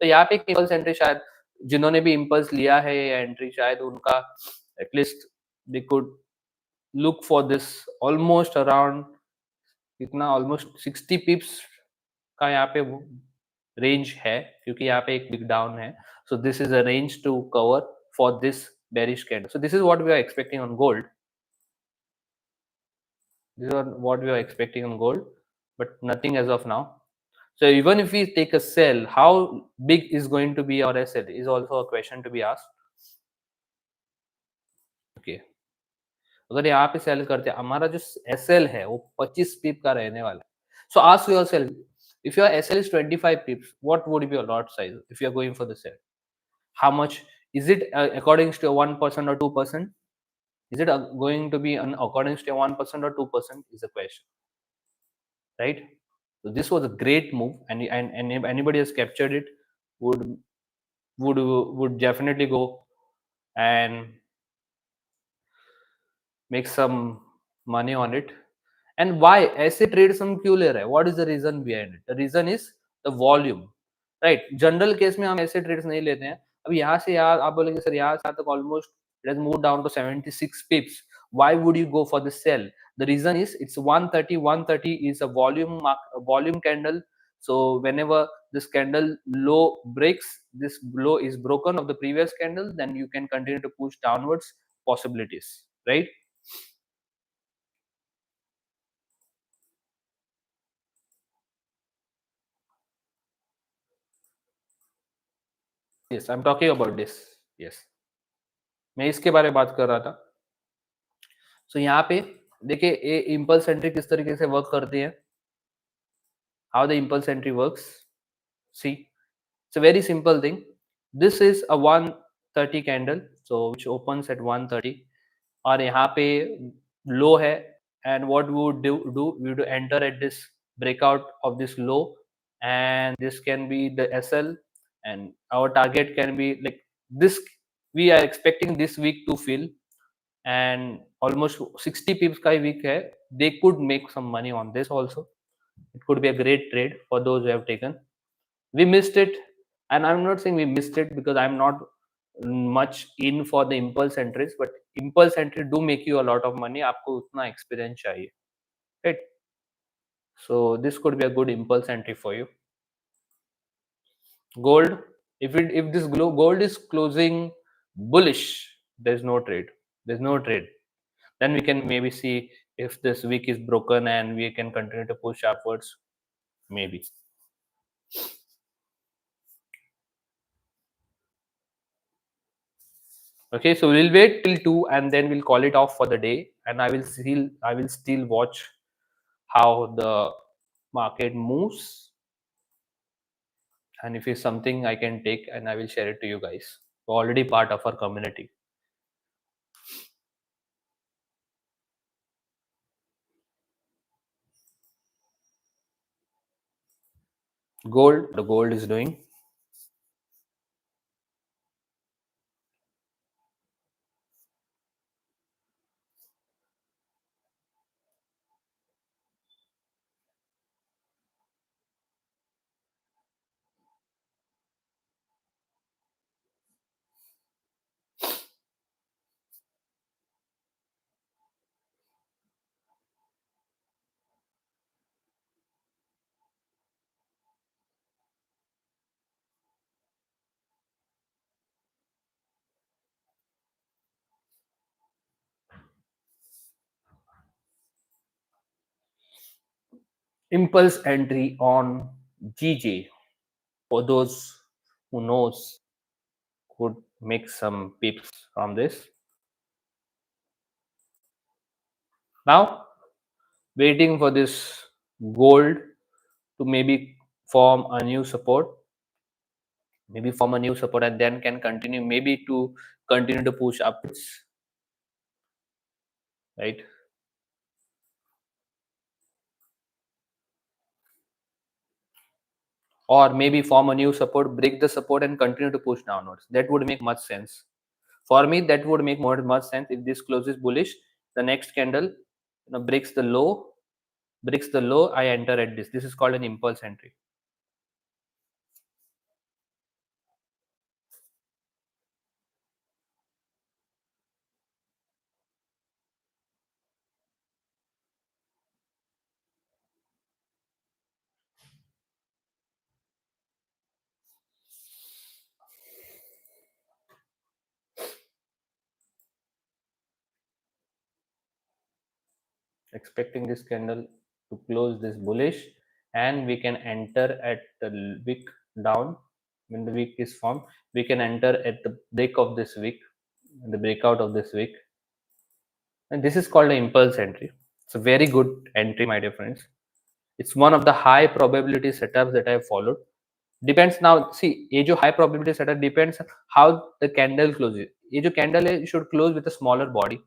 तो यहाँ पे एक इम्पल्स एंट्री शायद जिन्होंने भी इम्पल्स लिया है ये एंट्री, शायद उनका at least they could look for this almost around कितना, ऑलमोस्ट 60 पिप्स का यहाँ पे रेंज है, क्योंकि यहाँ पे एक बिग डाउन है. So this is a range to cover for this bearish candle. So this is what we are expecting on gold. This is what we are expecting on gold, but nothing as of now. So even if we take a sell, how big is going to be our SL is also a question to be asked. Okay. अगर यहाँ पे cell करते हैं, हमारा जो SL है वो 25 पिप का रहने वाला है. So ask yourself, if your SL is 25 pips, what would be your lot size if you are going for the sell? How much is it according to 1% or 2%? Is it going to be an according to 1% or 2% is the question, right? So this was a great move, and if anybody has captured it, would would definitely go and make some money on it. And why ऐसे trades हम क्यों ले रहे हैं? What is the reason behind it? The reason is the volume, right? General case में हम ऐसे trades नहीं लेते हैं. अब यहाँ से यहाँ आप बोलेंगे सर यहाँ से तक almost it has moved down to 76 pips. Why would you go for the sell? The reason is it's 130. 130 is a volume candle. So whenever this candle low breaks, this low is broken of the previous candle, then you can continue to push downwards possibilities, right? Yes, I'm talking about this. Yes, मैं इसके बारे में बात कर रहा था. So यहाँ पे देखिए ये इम्पल्स एंट्री किस तरीके से वर्क करती है. How the impulse entry works? See, it's a very simple thing. This is a 130 candle, so which opens at 130, और यहाँ पे low है, and what we would we would enter at this breakout of this low, and this can be the SL, and our target can be like this. We are expecting this week to fill, and almost 60 pips ka week hai. They could make some money on this also. It could be a great trade for those who have taken. We missed it, and I'm not saying we missed it because I'm not much in for the impulse entries, but impulse entry do make you a lot of money. आपको उतना experience चाहिए, right? So this could be a good impulse entry for you. Gold, if this gold is closing bullish, there's no trade. There's no trade. Then we can maybe see if this week is broken and we can continue to push upwards, maybe. Okay, so we'll wait till 2 and then we'll call it off for the day, and I will still watch how the market moves, and if it's something I can take, and I will share it to you guys. You're already part of our community. Gold, the gold is doing. Impulse entry on GJ, for those who knows, could make some pips from this. Now waiting for this gold to maybe form a new support, and then can continue maybe to continue to push upwards, right? Or maybe form a new support, break the support, and continue to push downwards. That would make much sense. For me, that would make much sense. If this closes bullish, the next candle breaks the low, I enter at this. This is called an impulse entry. Expecting this candle to close this bullish, and we can enter at the wick down. When the wick is formed, we can enter at the break of this wick, the breakout of this wick, and this is called an impulse entry. It's a very good entry, my dear friends. It's one of the high probability setups that I have followed. Depends. Now see, ये जो high probability setup depends on how the candle closes. ये जो candle है, it should close with a smaller body.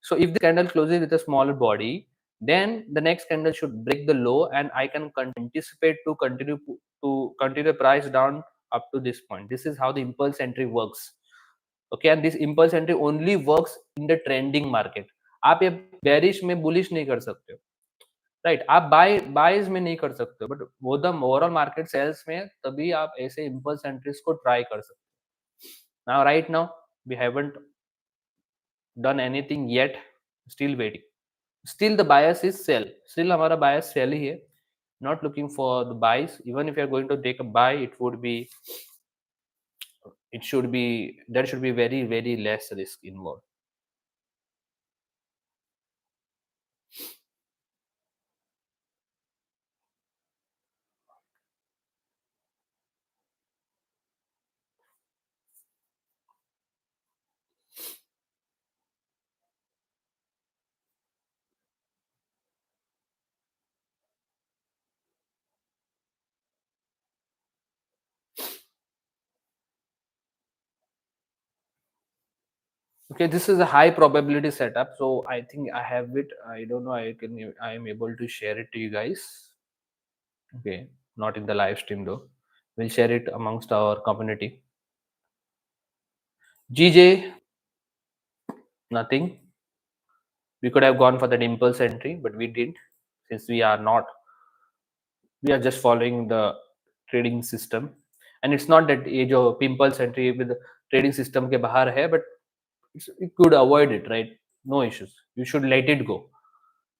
So if the candle closes with a smaller body, then the next candle should break the low, and I can anticipate to continue price down up to this point. This is how the impulse entry works. Okay, and this impulse entry only works in the trending market. आप ये bearish में bullish नहीं कर सकते हो, right? आप buys में नहीं कर सकते हो, बट वो द ओवरऑल मार्केट सेल्स में तभी आप ऐसे इम्पल्स एंट्रीज को ट्राई कर सकते हो. Now right now we haven't done anything yet, still waiting. still the bias is sell. Still हमारा bias sell ही है. Not looking for the buys. Even if you're going to take a buy, there should be very, very less risk involved. Okay, this is a high probability setup, so I think I have it. I don't know. I am able to share it to you guys. Okay, not in the live stream though. We'll share it amongst our community. GJ, nothing. We could have gone for that impulse entry, but we didn't, since we are not. We are just following the trading system, and it's not that ये जो impulse entry with the trading system के बाहर है, but you could avoid it, right? No issues. You should let it go.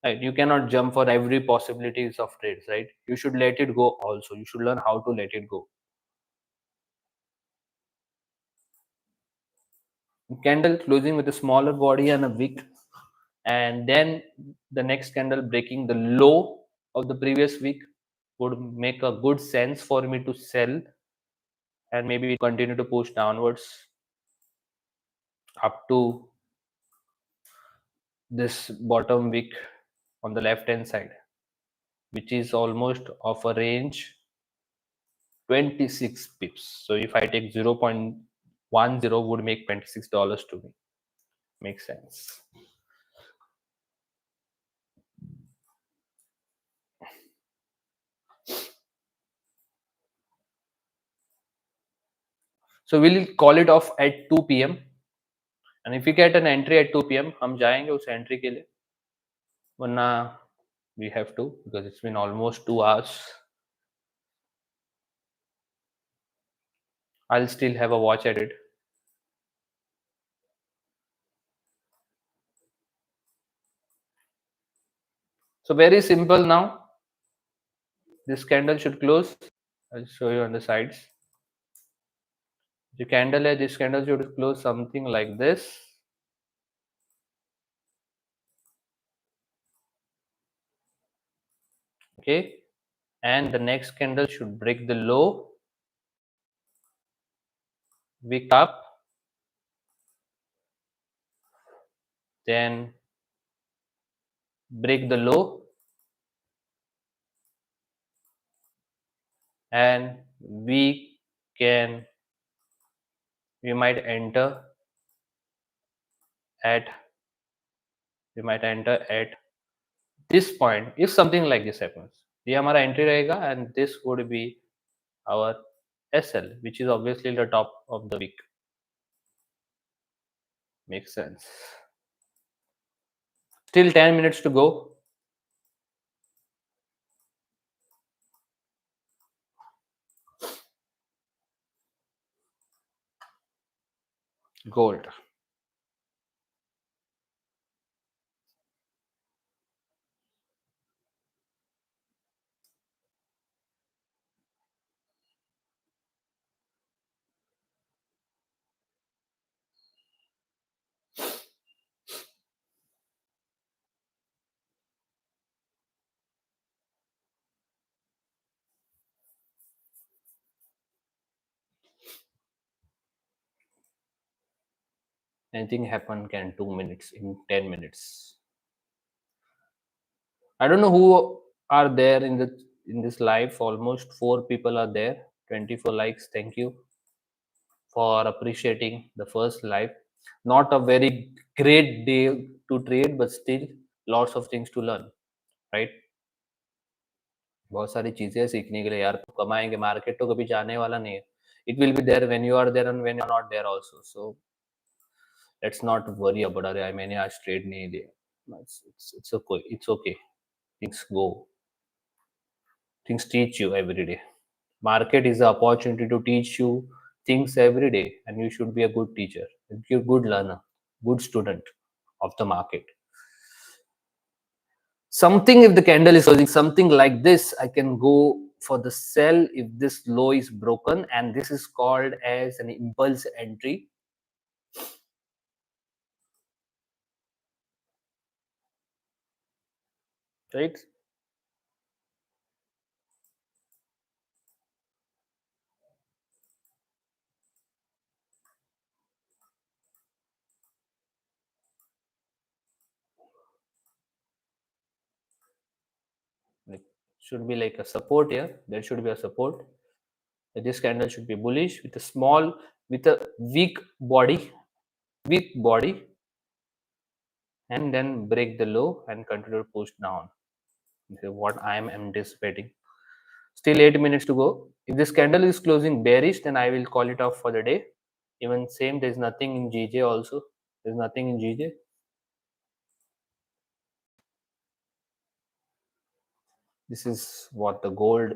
Right? You cannot jump for every possibilities of trades, right? You should let it go also. You should learn how to let it go. Candle closing with a smaller body and a wick, and then the next candle breaking the low of the previous week would make a good sense for me to sell, and maybe continue to push downwards up to this bottom wick on the left hand side, which is almost of a range 26 pips. So if I take 0.10 would make $26 to me. Makes sense. So we'll call it off at 2 p.m. And if we get an entry at 2 p.m, हम जाएंगे उस entry के लिए. वरना we have to, because it's been almost 2 hours. I'll still have a watch at it. So very simple now. This candle should close. I'll show you on the sides. The candle, this candle should close something like this. Okay, and the next candle should break the low, wick up, then break the low, and we might enter at this point if something like this happens. ये हमारा entry रहेगा, and this would be our SL, which is obviously the top of the week. Makes sense. Still 10 minutes to go. Gold. Anything happen can 2 minutes, in 10 minutes. I don't know who are there in this live. Almost 4 people are there. 24 likes. Thank you for appreciating the first live. Not a very great day to trade, but still lots of things to learn, right? बहुत सारी चीजें सीखने के लिए यार. कमाएंगे. Market तो कभी जाने वाला नहीं है. It will be there when you are there and when you're not there also. So let's not worry about अरे मैंने आज ट्रेड नहीं दिया. It's okay. It's okay. Things go. Things teach you every day. Market is the opportunity to teach you things every day, and you should be a good teacher, a good learner, good student of the market. something. If the candle is closing something like this, I can go for the sell if this low is broken, and this is called as an impulse entry, right? Like, should be like a support here. There should be a support. This candle should be bullish with a small, with a weak body, and then break the low and continue to push down. This is what I am anticipating. Still 8 minutes to go. If this candle is closing bearish, then I will call it off for the day. Even same, there's nothing in GJ also. There's nothing in GJ. This is what the gold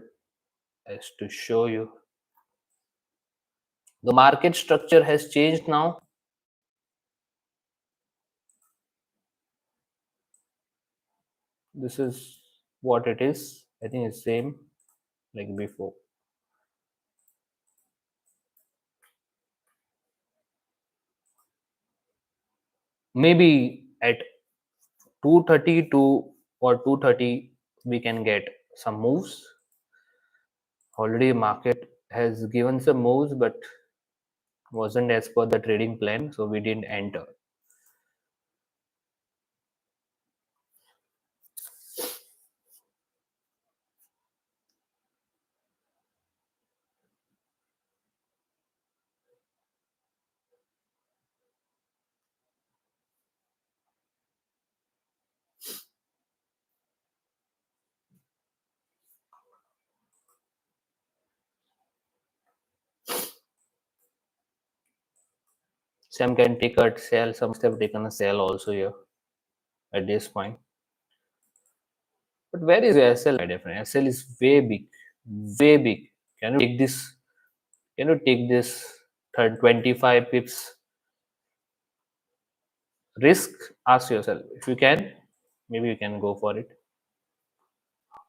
is to show you. The market structure has changed now. This is what it is. I think it's same like before. Maybe at 232 or 230 we can get some moves. Already market has given some moves, but wasn't as per the trading plan, so we didn't enter. Some can take a sell, some have taken a sell also here at this point. But where is your SL, my dear friend? SL is way big, way big. Can you take this? Can you take this 25 pips risk? Ask yourself. If you can, maybe you can go for it.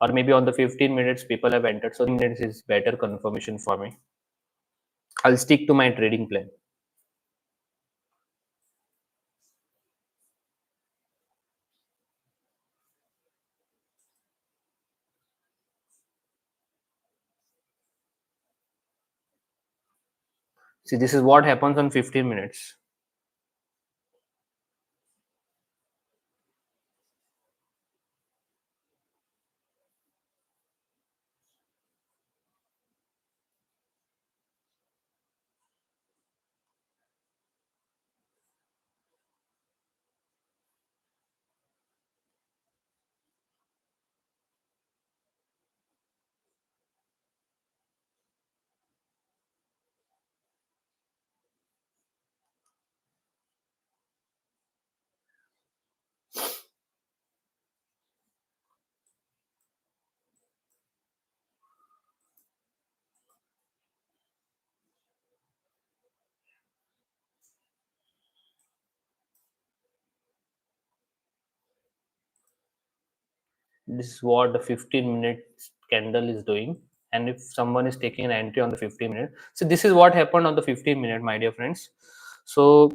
Or maybe on the 15 minutes people have entered, so minutes is better confirmation for me. I'll stick to my trading plan. See, this is what happens on 15 minutes. This is what the 15-minute candle is doing. And if someone is taking an entry on the 15 minute, so this is what happened on the 15 minute, my dear friends. So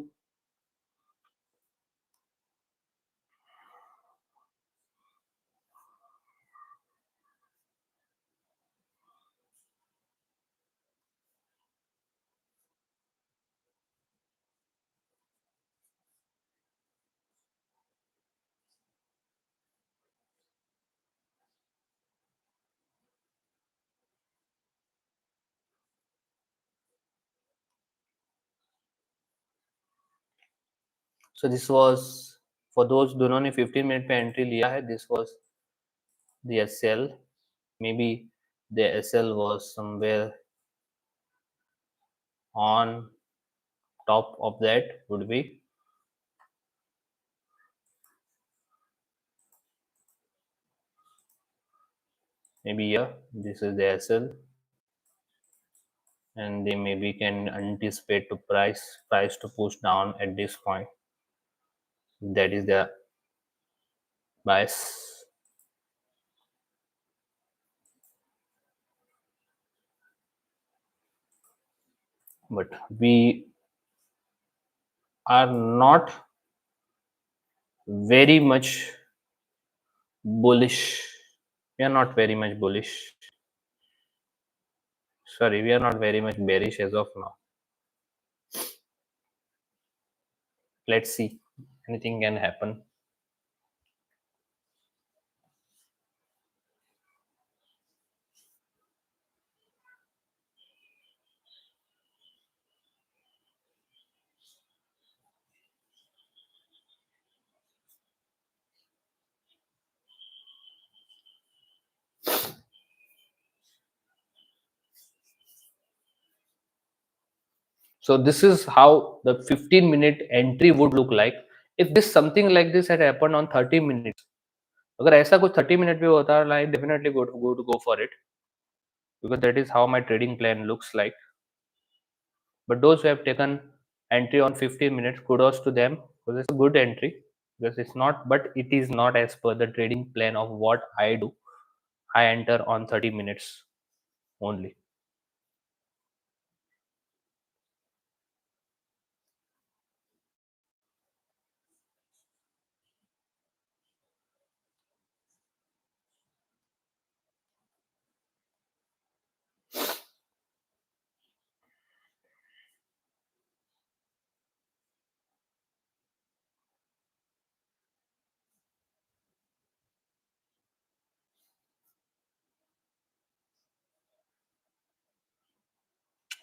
this was for those जिन्होंने 15 minute पे entry लिया है. This was the SL. Maybe the SL was somewhere on top of that, would be. Maybe here, this is the SL, and they maybe can anticipate to price to push down at this point. That is the bias. but we are not very much bullish. We are not very much bullish. Sorry, we are not very much bearish as of now. Let's see. Anything can happen. So this is how the 15-minute entry would look like if this something like this had happened on 30 minutes. अगर ऐसा कुछ 30 minute पे होता है, I definitely go for it because that is how my trading plan looks like. But those who have taken entry on 15 minutes, kudos to them because it's a good entry. Because it's not, but it is not as per the trading plan of what I do. I enter on 30 minutes only.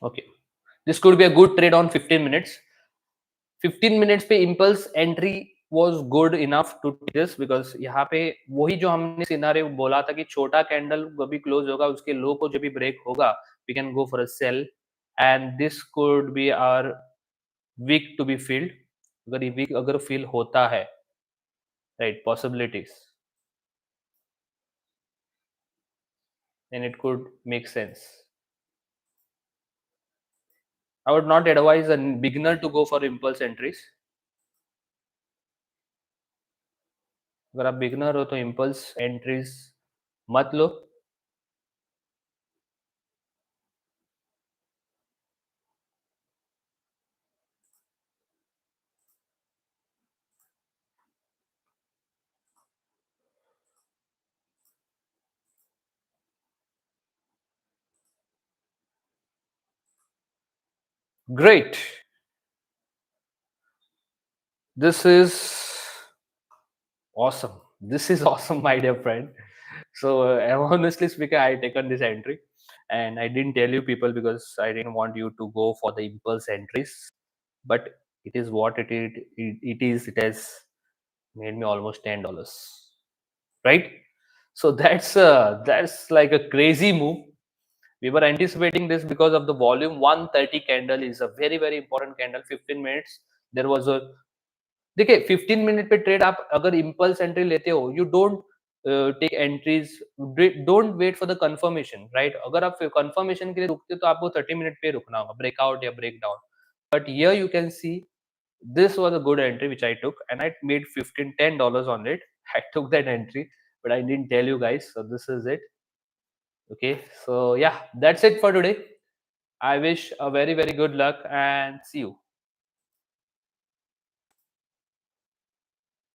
Okay, this could be a good trade on 15 minutes. 15 minutes पे impulse entry was good enough to this because यहाँ पे वही जो हमने scenario बोला था कि छोटा कैंडल कभी क्लोज होगा उसके लो को जब भी ब्रेक होगा we can go for a sell and this could be our week to be filled अगर ये वीक अगर फील होता है right possibilities then it could make sense. I would not advise a beginner to go for impulse entries. अगर आप beginner हो तो impulse entries मत लो. Great. This is awesome. This is awesome, my dear friend. So, honestly speaking, I taken this entry, and I didn't tell you people because I didn't want you to go for the impulse entries. But it is what it is. It is. It has made me almost $10, right? So that's like a crazy move. We were anticipating this because of the volume. 130 candle is a very important candle. 15 minutes. There was a देखिए 15 minute पे trade आप अगर impulse entry लेते हो you don't take entries don't wait for the confirmation right अगर आप confirmation के लिए रुकते हो तो आपको 30 मिनट पे रुकना होगा ब्रेकआउट या break down but here you can see this was a good entry which I took and I made 15 $10 on it. I took that entry but I didn't tell you guys, so this is it. Okay, so yeah, that's it for today. I wish a very good luck and see you.